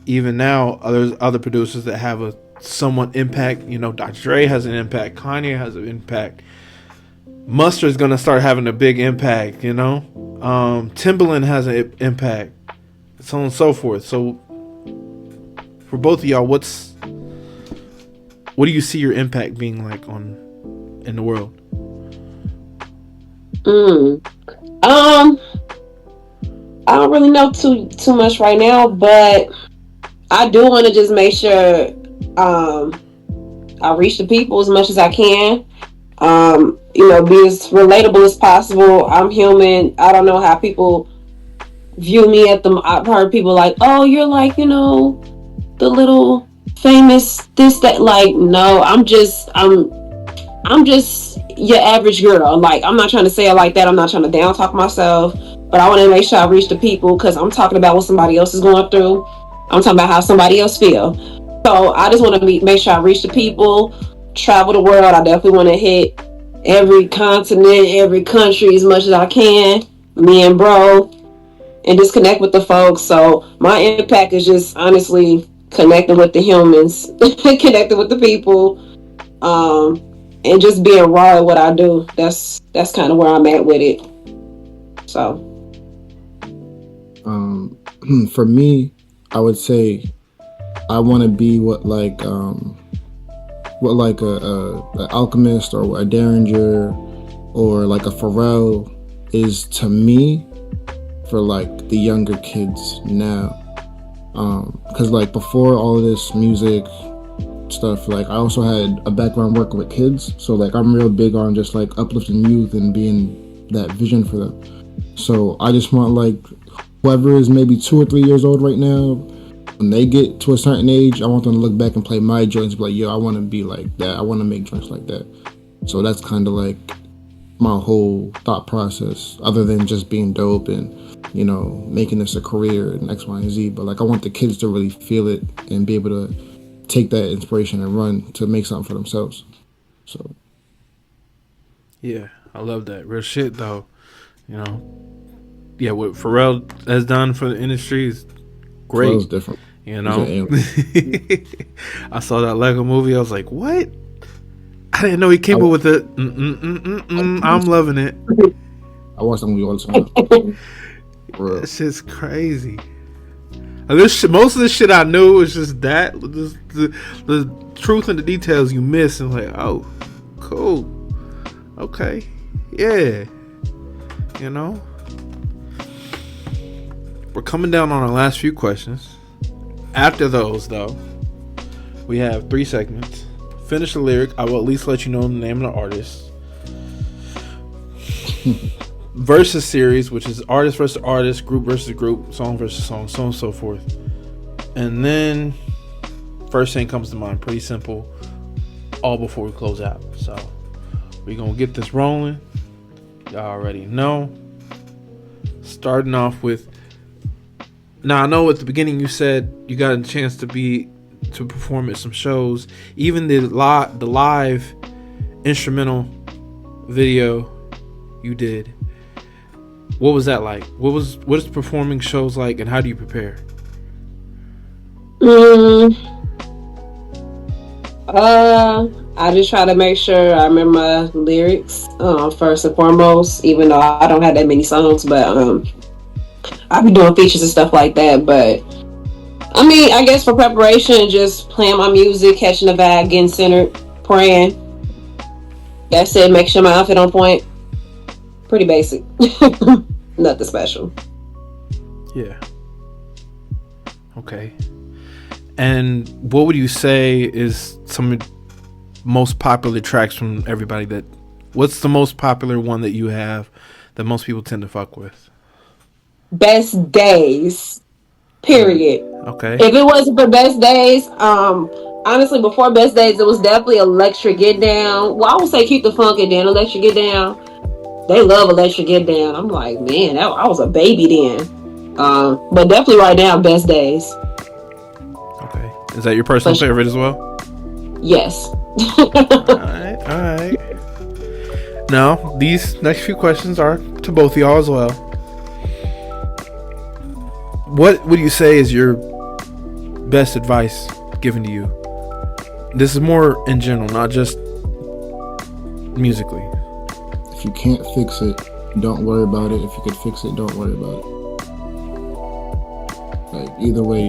even now, there's other producers that have a somewhat impact. Dr. Dre has an impact. Kanye has an impact. Mustard is gonna start having a big impact. Timbaland has an impact. So on and so forth. So for both of y'all, what do you see your impact being like in the world? I don't really know too much right now, but I do want to just make sure I reach the people as much as I can. Be as relatable as possible. I'm human. I don't know how people view me I've heard people like, oh, you're like, the little famous this, that. Like, no, I'm just your average girl. Like, I'm not trying to say it like that. I'm not trying to down talk myself, but I want to make sure I reach the people, because I'm talking about what somebody else is going through. I'm talking about how somebody else feel. So I just want to make sure I reach the people, travel the world. I definitely want to hit every continent, every country as much as I can. Me and bro, and just connect with the folks. So my impact is just honestly connecting with the humans, connecting with the people, and just being raw at what I do. That's kind of where I'm at with it. So, for me, I would say I want to be what a Alchemist or a Derringer or like a Pharrell is to me for like the younger kids now. Because like before all of this music, stuff. Like I also had a background working with kids, so like I'm real big on just like uplifting youth and being that vision for them. So I just want like whoever is maybe 2 or 3 years old right now, when they get to a certain age, I want them to look back and play my joints and be like, yo, I want to be like that. I want to make joints like that. So that's kind of like my whole thought process, other than just being dope and, you know, making this a career and X, Y, and Z. But like I want the kids to really feel it and be able to take that inspiration and run to make something for themselves. So yeah, I love that. Real shit though. You know. Yeah, what Pharrell has done for the industry is great. Pharrell's different. You know. I saw that Lego movie, I was like, what? I didn't know he came up with the I'm loving it. I watch that movie all the time. That shit's crazy. And most of the shit I knew was just that. The truth and the details you miss. And like, oh, cool. Okay. Yeah. You know? We're coming down on our last few questions. After those, though, we have 3 segments. Finish the lyric. I will at least let you know the name of the artist. Versus series, which is artist versus artist, group versus group, song versus song, so on and so forth. And then first thing comes to mind. Pretty simple. All before we close out. So we're going to get this rolling. Y'all already know. Starting off with... Now, I know at the beginning you said you got a chance to perform at some shows. Even the live instrumental video you did. What was that like? What is performing shows like, and how do you prepare? I just try to make sure I remember my lyrics first and foremost, even though I don't have that many songs, but I be doing features and stuff like that. But I mean, I guess for preparation, just playing my music, catching the vibe, getting centered, praying. That's it. Make sure my outfit on point. Pretty basic. Nothing special. Yeah. Okay. And what would you say is some of the most popular tracks from everybody what's the most popular one that you have that most people tend to fuck with? Best Days. Period. Okay. If it wasn't for Best Days, honestly, before Best Days, it was definitely Electric Get Down. Well, I would say Keep the Funk and then Electric Get Down. They love Electric Get Down. I'm like, man, I was a baby then. But definitely right now, Best Days. Okay. Is that your personal favorite as well? Yes. Alright. Now, these next few questions are to both of y'all as well. What would you say is your best advice given to you? This is more in general, not just musically. If you can't fix it, don't worry about it. If you can fix it, don't worry about it. Like, either way,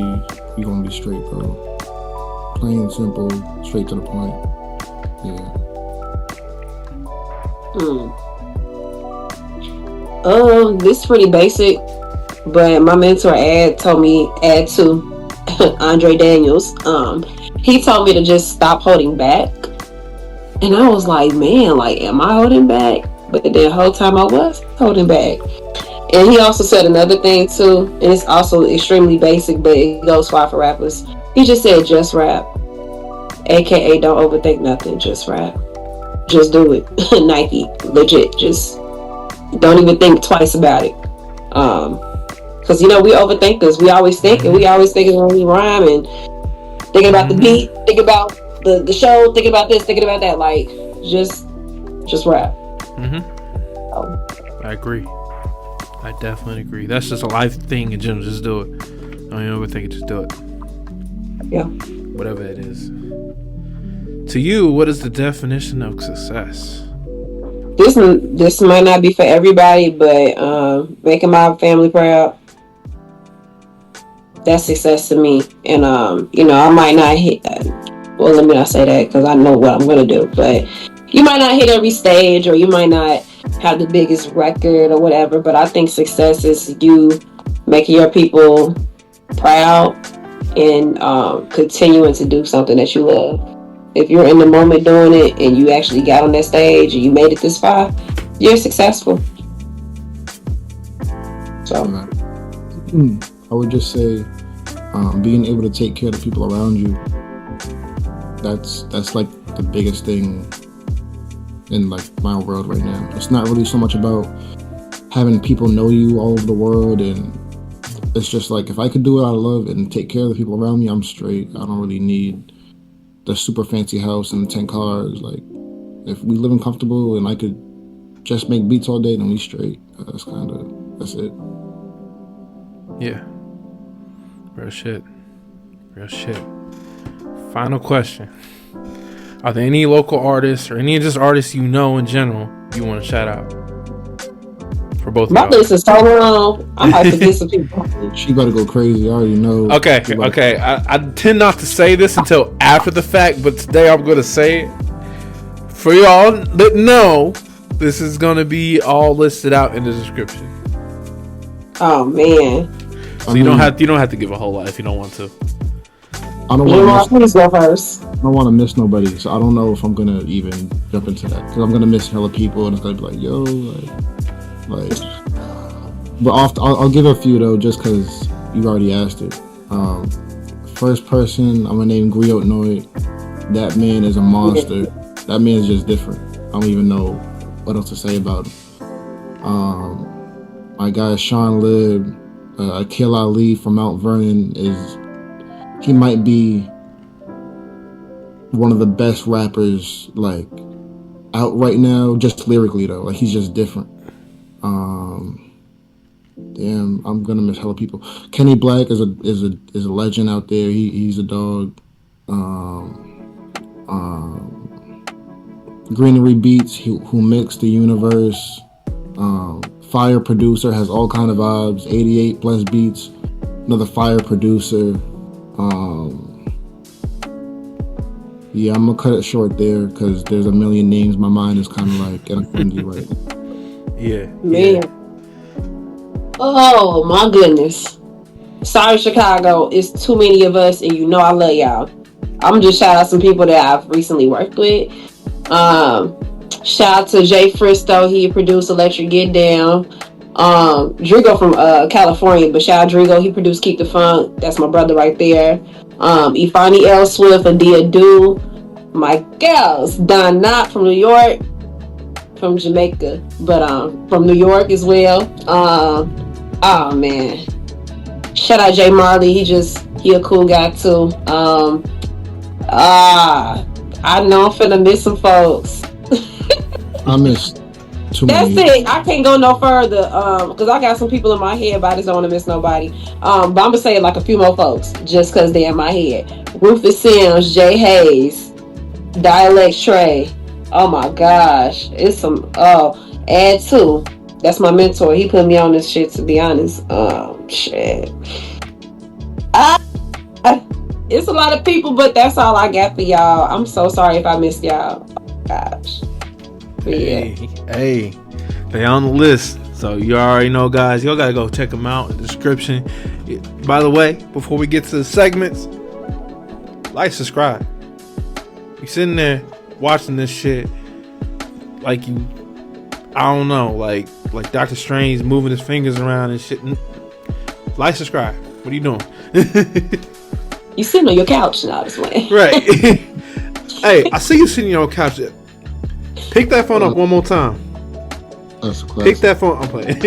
you're gonna be straight, bro. Plain, simple, straight to the point. Yeah. This is pretty basic, but my mentor told me to Andre Daniels. He told me to just stop holding back, and I was like, man, like, am I holding back? But the whole time I was holding back. And he also said another thing too, and it's also extremely basic, but it goes far for rappers. He just said, just rap, aka don't overthink nothing, just rap, just do it. Nike, legit, just don't even think twice about it. Because you know, we overthinkers. We always think, and we always think it's when we rhyme and thinking about the beat, thinking about the show, thinking about this, thinking about that. Like, just rap. I agree. I definitely agree. That's just a life thing in general. Just do it. Don't even overthink it. Just do it. Yeah. Whatever it is. To you, what is the definition of success? This might not be for everybody, but making my family proud, that's success to me. And you know, I might not hit that. Well, let me not say that because I know what I'm gonna do. But you might not hit every stage, or you might not have the biggest record or whatever. But I think success is you making your people proud and continuing to do something that you love. If you're in the moment doing it and you actually got on that stage and you made it this far, you're successful. So I would just say being able to take care of the people around you, that's like the biggest thing in like my world right now. It's not really so much about having people know you all over the world, and it's just like, if I could do what I love and take care of the people around me, I'm straight. I don't really need the super fancy house and the 10 cars. Like, if we living comfortable and I could just make beats all day, then we straight. That's it. Yeah. Real shit. Final question. Are there any local artists or any of just artists you know in general you want to shout out? For both my of y'all. list is so long. I might forget some people. She about to go crazy. I already know. Okay. I tend not to say this until after the fact, but today I'm going to say it. For y'all that know, this is going to be all listed out in the description. Oh man. So you don't have to give a whole lot if you don't want to. I don't Please go first. I don't want to miss nobody, so I don't know if I'm gonna even jump into that, because I'm gonna miss hella people, and it's gonna be like, yo, like. But I'll give a few though, just because you already asked it. First person, I'm gonna name GHLY. That man is a monster. That man is just different. I don't even know what else to say about him. My guy Sean Lib, GHLY from Mount Vernon, he might be one of the best rappers like out right now, just lyrically though. Like, he's just different. Damn, I'm gonna miss hella people. Kenny Black is a legend out there. He's a dog. Greenery Beats, who mixed the universe. Fire producer, has all kind of vibes. 88 plus beats, another fire producer. Yeah, I'm gonna cut it short there because there's a million names. My mind is kind of like in a frenzy right now. Yeah. Man. Oh my goodness. Sorry, Chicago. It's too many of us, and you know I love y'all. I'm just shout out some people that I've recently worked with. Shout out to Jay Fristo. He produced Electric Get Down. Drigo from California, but shout out Drigo. He produced Keep the Funk. That's my brother right there. Ifani L. Swift, Adia Do. My gals, Don Knott from New York. From Jamaica, but from New York as well. Oh man. Shout out Jay Marley. He a cool guy too. I know I'm finna miss some folks. I missed too That's many. it. I can't go no further because I got some people in my head, but I just don't want to miss nobody. But I'm gonna say like a few more folks just because they're in my head. Rufus Sims, Jay Hayes, Dialect Trey. Oh my gosh, it's some. Add two. That's my mentor. He put me on this shit, to be honest. Shit. It's a lot of people, but that's all I got for y'all. I'm so sorry if I missed y'all. Oh, gosh. But yeah. Hey, they on the list, so you already know, guys. Y'all gotta go check them out in the description. By the way, before we get to the segments, like, subscribe. You sitting there watching this shit like you, I don't know, like Doctor Strange moving his fingers around and shit. Like, subscribe. What are you doing? You sitting on your couch now this way. Right. Hey, I see you sitting on your couch. Pick that phone up one more time. That's a classic. Pick that phone. I'm playing.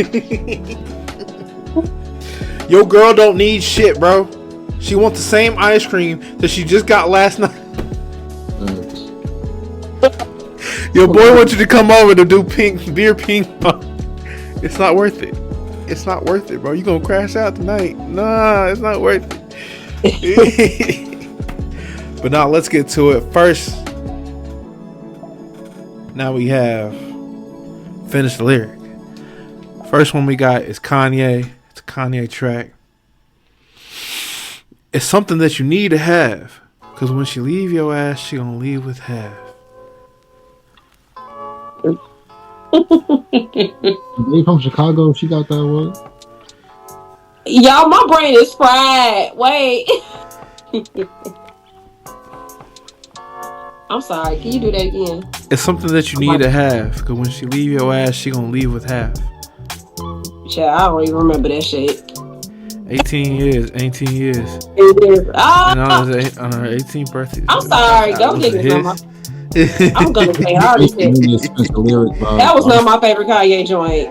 Your girl don't need shit, bro. She wants the same ice cream that she just got last night. Your boy wants you to come over to do beer ping pong. It's not worth it. It's not worth it, bro. You gonna crash out tonight. Nah, it's not worth it. But now let's get to it. First, now we have finished the lyric. First one we got is Kanye. It's a Kanye track. It's something that you need to have, because when she leave your ass, she gonna leave with half. They from Chicago. She got that one. Y'all, my brain is fried. Wait. I'm sorry. Can you do that again? It's something that you need to have, because when she leave your ass, she gonna leave with half. Yeah, I don't even remember that shit. 18 years. It is. And on her 18th birthday. I'm sorry. Don't get me wrong. I'm gonna say I already said that was not my favorite Kanye joint.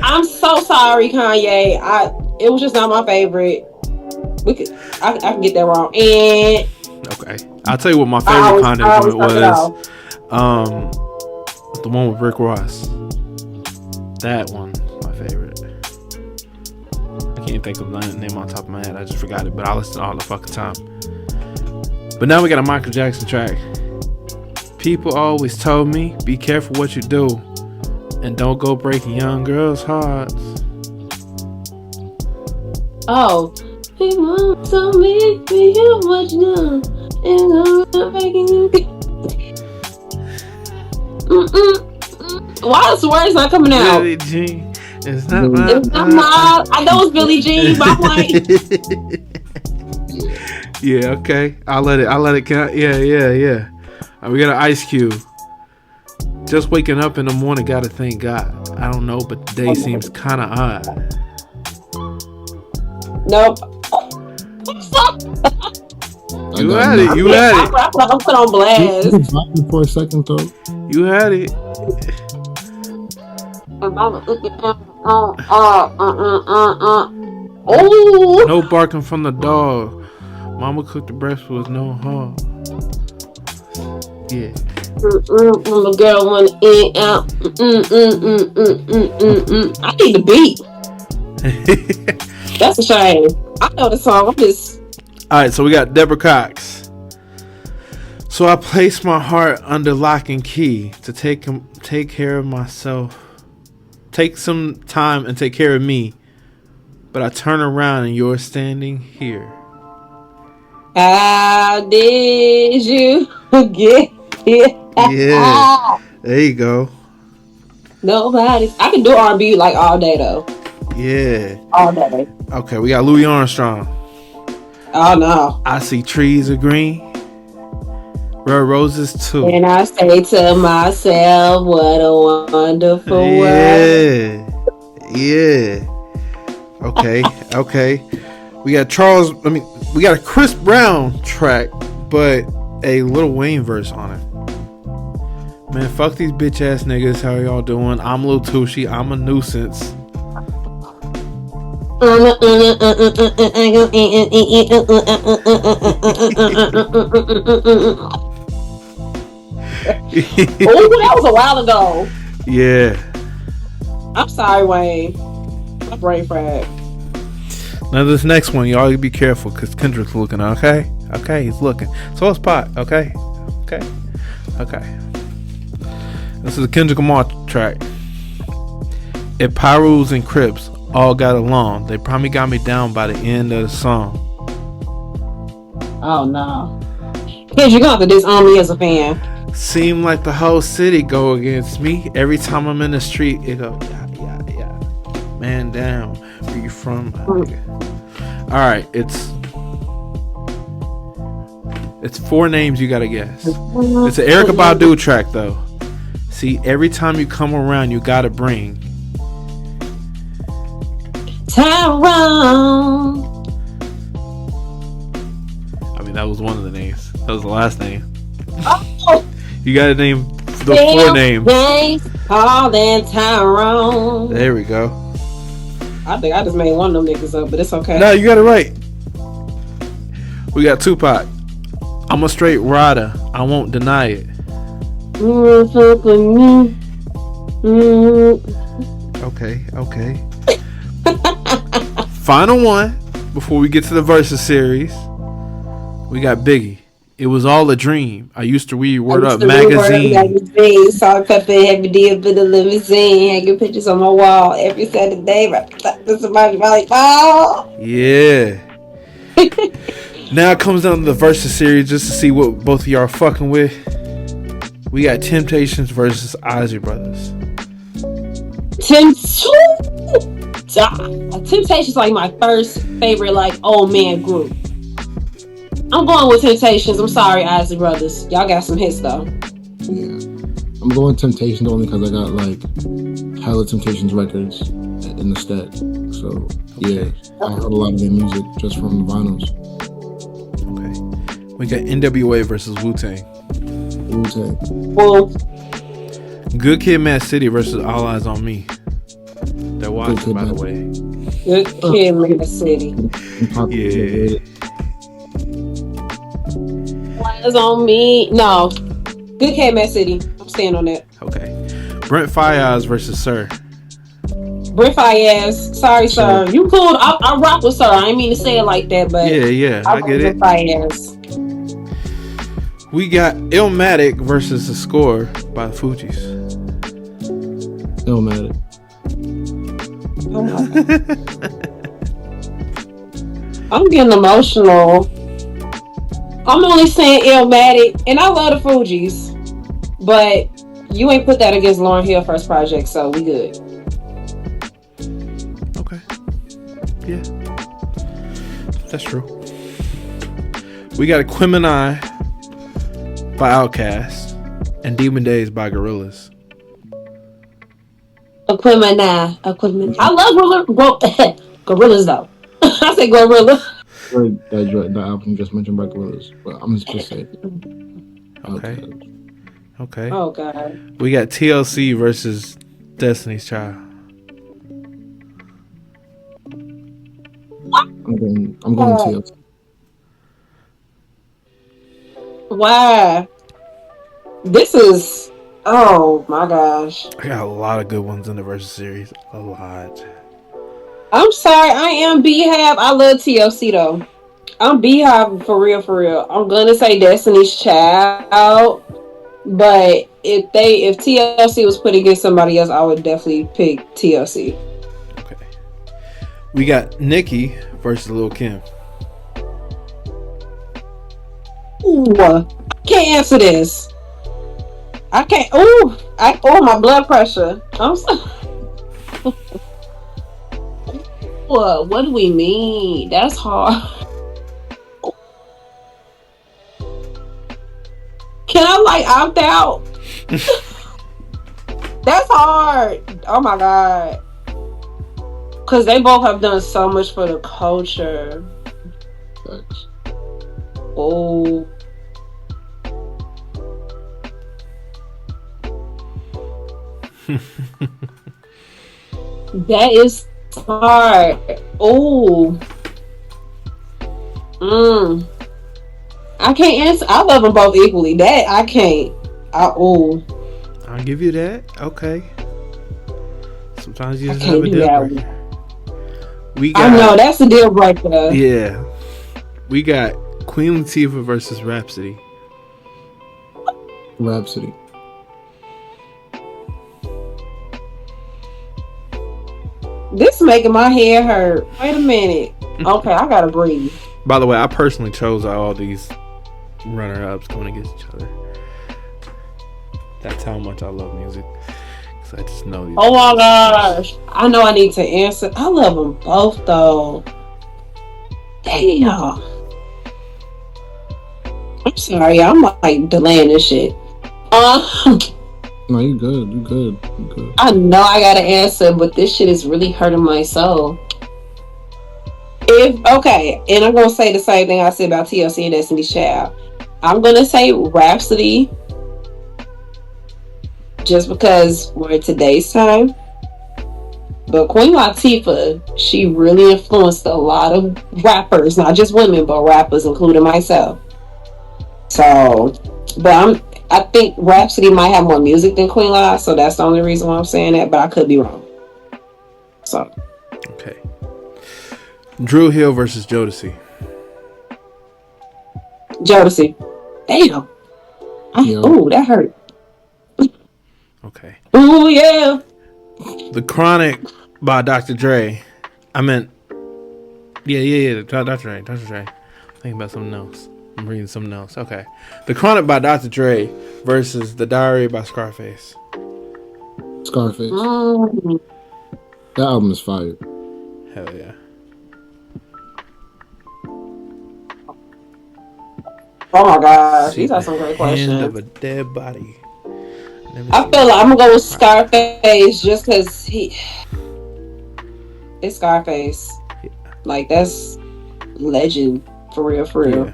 I'm so sorry, Kanye. It was just not my favorite. I can get that wrong. And okay, I'll tell you what my favorite Kanye joint was. The one with Rick Ross. That one's my favorite. I can't think of the name on top of my head. I just forgot it, but I listen all the fucking time. But now we got a Michael Jackson track. People always told me, be careful what you do, and don't go breaking young girls' hearts. Oh, people told me, be careful what you do, and don't breaking you. Why is the words not coming out? Billie Jean, it's not my. I know it's Billie Jean, but I'm like. Yeah, okay. I'll let it count. Yeah. We got an Ice Cube. Just waking up in the morning, gotta thank God. I don't know, but the day seems kind of odd. Nope. You had it. I'm put on blast. For a second, though. You had it. Oh. No barking from the dog. Mama cooked the breakfast with no hog. Yeah. The girl wanna eat out. I need the beat. That's a shame. I know the song. I'm just. Alright, so we got Deborah Cox. So I placed my heart under lock and key to take care of myself. Take some time and take care of me. But I turn around and you're standing here. How did you get here? Yeah. There you go. Nobody's. I can do R&B like all day though. Yeah. All day. Okay, we got Louis Armstrong. Oh no. I see trees of green. Red roses too. And I say to myself, what a wonderful world. Yeah. Okay. We got we got a Chris Brown track, but a Lil Wayne verse on it. Man, fuck these bitch ass niggas. How y'all doing? I'm Lil Tucci. I'm a nuisance. Oh, that was a while ago. Yeah. I'm sorry, Wayne. My brain fried. Now this next one, y'all be careful because Kendrick's looking. Okay, he's looking. So is Pot. Okay. This is a Kendrick Lamar track. If Pyrus and Crips all got along, they probably got me down by the end of the song. Oh no, Kendrick gonna have to disown me as a fan. Seem like the whole city go against me. Every time I'm in the street, it go yeah. Man down. Where you from? Alright, it's 4 names you gotta guess. It's an Erykah Badu track though. See, every time you come around, you gotta bring Tyrone. I mean, that was one of the names. That was the last name. Oh. You gotta name the 4 names. Paul and Tyrone. There we go. I think I just made one of them niggas up, but it's okay. No, you got it right. We got Tupac. I'm a straight rider. I won't deny it. Okay. Final one before we get to the Versus series. We got Biggie. It was all a dream. I used to read Word Up magazine. Salt, pepper, every day for the limousine. Hanging pictures on my wall every Saturday. Somebody like, oh. Yeah. Now it comes down to the Versus series just to see what both of y'all are fucking with. We got Temptations versus Ozzy Brothers. Temptations like my first favorite like old man group. I'm going with Temptations. I'm sorry, Ozzy Brothers. Y'all got some hits though. Yeah, I'm going Temptations only because I got like hella Temptations records in the stat. So yeah, I heard a lot of their music just from the vinyls. Okay. We got NWA versus Wu-Tang. Wu-Tang. Well, Good Kid, Mad City versus All Eyes on Me. They're watching, by the way. Good Kid, Mad City. Yeah. Eyes on Me. No. Good Kid, Mad City. I'm staying on that. Okay. Brent Faiyaz versus Sir. Brent Faiyaz. Sorry, sir. You cool. I rock with Sir. I ain't mean to say it like that, but Yeah, I get it. Brent Faiyaz. We got Illmatic versus The Score by the Fugees. Illmatic. Oh I'm getting emotional. I'm only saying Illmatic, and I love the Fugees, but you ain't put that against Lauryn Hill first project, so we good. Okay. Yeah. That's true. We got Aquemini by Outkast and Demon Days by Gorillaz. Aquemini. I love Gorillaz though. I say Gorilla. That album just mentioned by Gorillaz, but I'm just saying. Okay. Oh god. We got TLC versus Destiny's Child. I'm going TLC. Wow. This is. Oh my gosh. I got a lot of good ones in the Versus series. A lot. I'm sorry. I am Beehive. I love TLC though. I'm Beehive for real. I'm gonna say Destiny's Child, but if TLC was put against somebody else, I would definitely pick TLC. Okay. We got Nicki versus Lil' Kim. Ooh, I can't answer this. I can't. Ooh, my blood pressure. I'm so. What do we mean? That's hard. Can I like opt out? That's hard. Oh my god. Because they both have done so much for the culture. Thanks. Oh. That is hard. Oh. I can't answer. I love them both equally. That I can't. I'll give you that. Okay. Sometimes you just have a deal breaker. I know that's a deal breaker. Yeah. We got Queen Latifah versus Rhapsody. Rhapsody. This making my head hurt. Wait a minute. Okay, I gotta breathe. By the way, I personally chose all these runner-ups going against each other. That's how much I love music. Cause I just know these. Oh my gosh! I know I need to answer. I love them both though. Damn. I'm sorry. I'm like delaying this shit. No, you good. I know I gotta answer, but this shit is really hurting my soul. And I'm gonna say the same thing I said about TLC and Destiny's Child. I'm gonna say Rhapsody, just because we're in today's time. But Queen Latifah, she really influenced a lot of rappers, not just women, but rappers, including myself. So, I think Rhapsody might have more music than Queen Latifah, so that's the only reason why I'm saying that, but I could be wrong. So. Okay. Drew Hill versus Jodeci. Jodeci. Damn. Ooh, that hurt. Okay. Ooh, yeah. The Chronic by Dr. Dre. I meant... Yeah. Dr. Dre. Thinking about something else. I'm reading something else. Okay. The Chronic by Dr. Dre versus The Diary by Scarface. Scarface. That album is fire. Hell yeah. Oh my gosh, See these are the some great hand of questions. a dead body. Never I seen feel like I'm it. gonna go with Scarface just because it's Scarface. Like that's legend for real, for real. Yeah.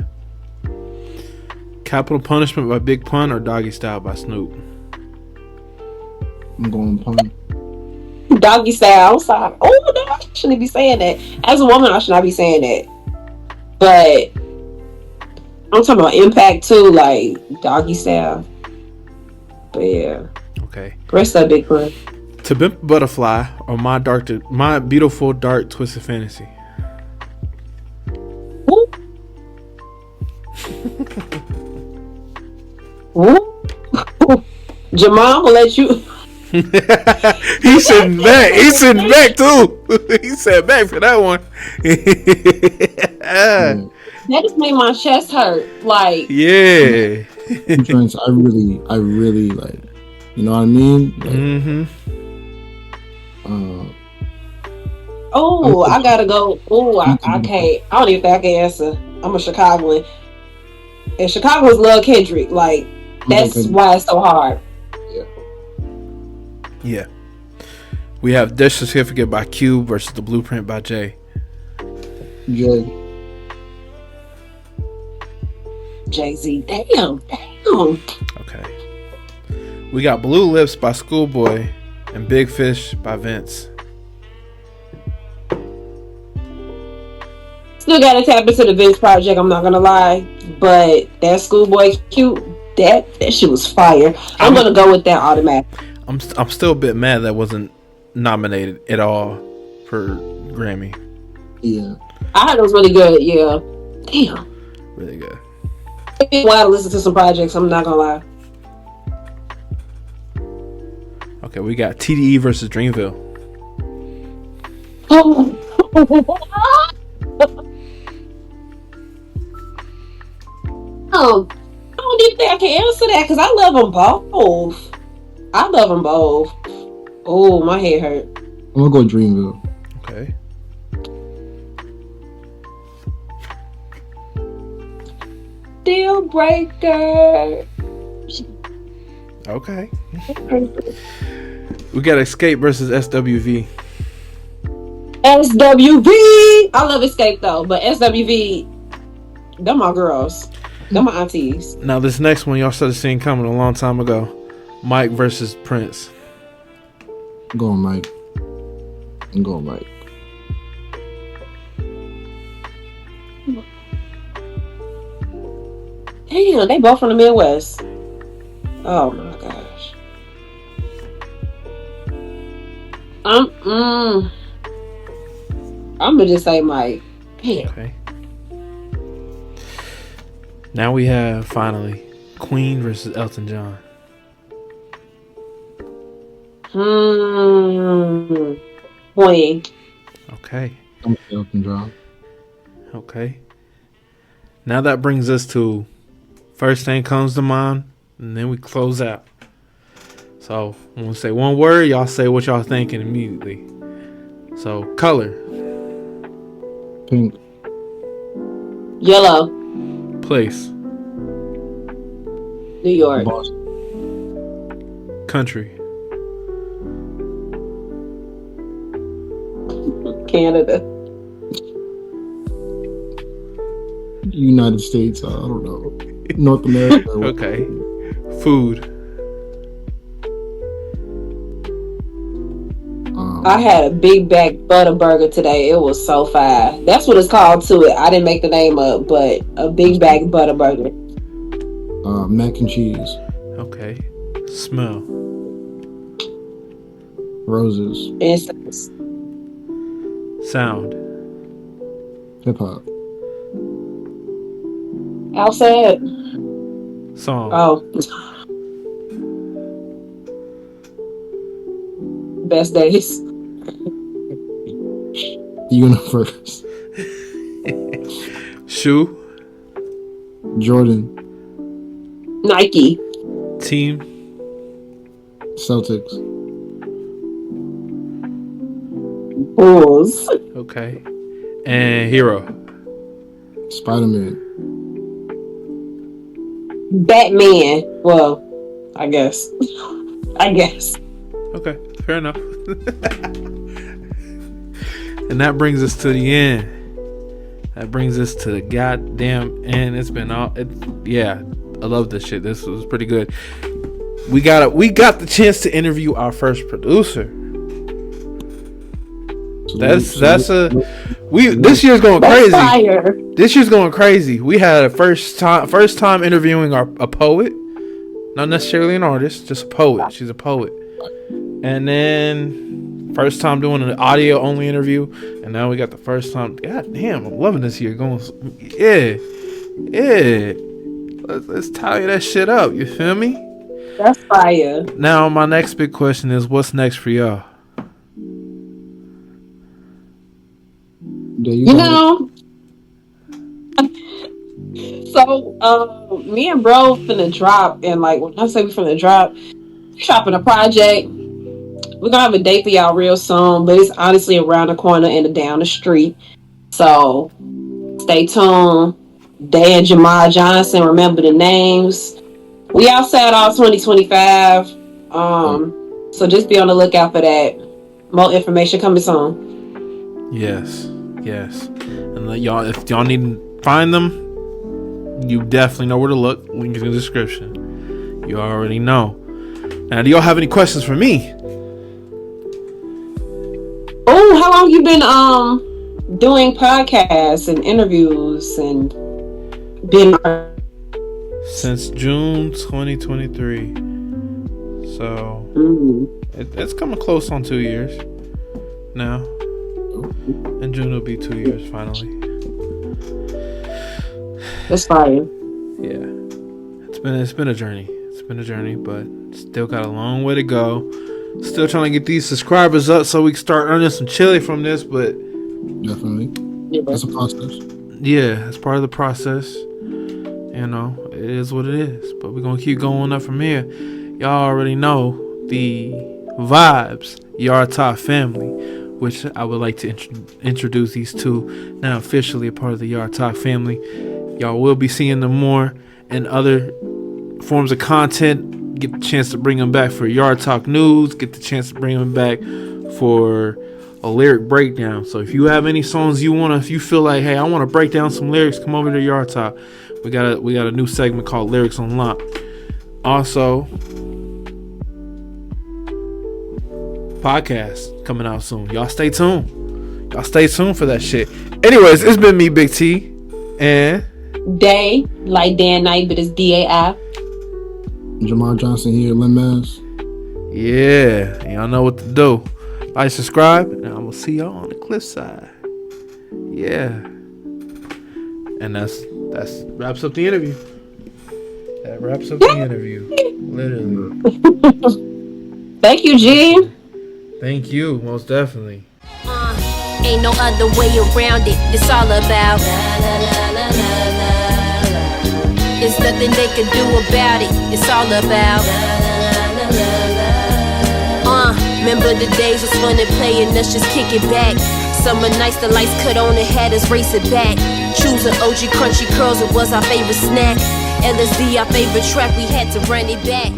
Capital Punishment by Big Pun or Doggy Style by Snoop? I'm going pun. Doggy style. I'm sorry. Oh no, I shouldn't be saying that. As a woman, I should not be saying that. But I'm talking about impact too, like doggy style. But yeah, Okay. rest up, Big Pun. To Pimp a Butterfly or My Beautiful Dark Twisted Fantasy? Woo. Woo. Jamar, will let you. He's sitting back. He's sitting back too. He sat back for that one. Yeah. That just made my chest hurt. Like, Yeah. Friends, I really like, you know what I mean? Like, Mm-hmm. oh, I gotta go. Oh, I can't. I don't even think I can answer. I'm a Chicagoan, and Chicagoans love Kendrick. Like, that's why it's so hard. Yeah. We have Death Certificate by Q versus The Blueprint by Jay. Jay-Z. Damn. Okay. We got Blue Lips by Schoolboy and Big Fish by Vince. Still gotta tap into the Vince Project, I'm not gonna lie. But that Schoolboy cute, that shit was fire. I'm gonna go with that automatic. I'm still a bit mad that wasn't nominated at all for Grammy. Yeah. I heard it was really good, yeah. Damn. Really good. It's been a while to listen to some projects, I'm not gonna lie. Okay, we got TDE versus Dreamville. Oh. I don't even think I can answer that because I love them both. I love them both. Oh, my head hurt. I'm gonna go Dreamville. Okay. Deal breaker. Okay. We got Escape versus SWV. SWV. I love Escape though, but SWV, them my girls. Them my aunties. Now this next one y'all should have seen coming a long time ago. Mike versus Prince. I'm going Mike. Damn, they both from the Midwest. Oh my gosh. I'm gonna just say Mike. Damn. Okay. Now we have finally Queen versus Elton John. Queen. Okay. I'm Elton John. Okay. Now that brings us to first thing comes to mind, and then we close out. So when we say one word, y'all say what y'all thinking immediately. So color. Pink. Yellow. Place. New York. Boston. Country. Canada. United States. I don't know. North America. Okay. Food. I had a big back butter burger today. It was so fire. That's what it's called to it. I didn't make the name up, but a big back butter burger. Mac and cheese. Okay. Smell. Roses. Instance. Sound. Hip hop. Outside. Song. Oh. Best days. Universe. Shoe. Jordan. Team. Nike. Celtics. Fools. Okay. And hero. Spider-Man. Batman. Well, I guess. Okay, fair enough. And that brings us to the end. That brings us to the goddamn end. It's been yeah, I love this shit. This was pretty good. We got the chance to interview our first producer. This year's going crazy. Fire. This year's going crazy. We had a first time interviewing a poet, not necessarily an artist, just a poet. She's a poet. And then first time doing an audio only interview, and now we got the first time. God damn, I'm loving this year. Yeah. Let's tally that shit up. You feel me? That's fire. Now my next big question is, what's next for y'all? You know, so me and bro finna drop, and like when I say we finna drop, we dropping a project. We're gonna have a date for y'all real soon, but it's honestly around the corner and down the street. So stay tuned. Day and Jamar Johnson, remember the names. We outside all 2025. So just be on the lookout for that. More information coming soon. Yes. And y'all, if y'all need to find them, you definitely know where to look. Link in the description. You already know. Now, do y'all have any questions for me? Oh, how long you been doing podcasts and interviews and been? Since June 2023. So it's coming close on 2 years now. In June will be 2 years finally. That's fine. Yeah, it's been a journey. It's been a journey, but still got a long way to go. Still trying to get these subscribers up so we can start earning some chili from this. But definitely, that's a process. Yeah, it's part of the process. You know, it is what it is. But we're gonna keep going up from here. Y'all already know the vibes. Yard Talk family, which I would like to introduce these two now officially a part of the Yard Talk family. Y'all will be seeing them more in other forms of content. Get the chance to bring them back for Yard Talk news. Get the chance to bring them back for a lyric breakdown. So if you have any songs if you feel like, hey, I want to break down some lyrics, come over to Yard Talk. We got a new segment called Lyrics on Lock. Also, podcast coming out soon. Y'all stay tuned. For that shit. Anyways, it's been me, Big T, and Day, like day and night, but it's DAI. Jamar Johnson here, Limbas. Yeah, y'all know what to do. Like, subscribe, and I'm gonna see y'all on the cliffside. Yeah, and that's wraps up the interview. That wraps up the interview. Literally. Thank you, G. Thank you, most definitely. Ain't no other way around it. It's all about. It's nothing they can do about it. It's all about. Remember the days was fun and playing, let's just kick it back. Summer nights, the lights cut on and had us racing back. Choosing OG crunchy curls, it was our favorite snack. LSD, our favorite track, we had to run it back.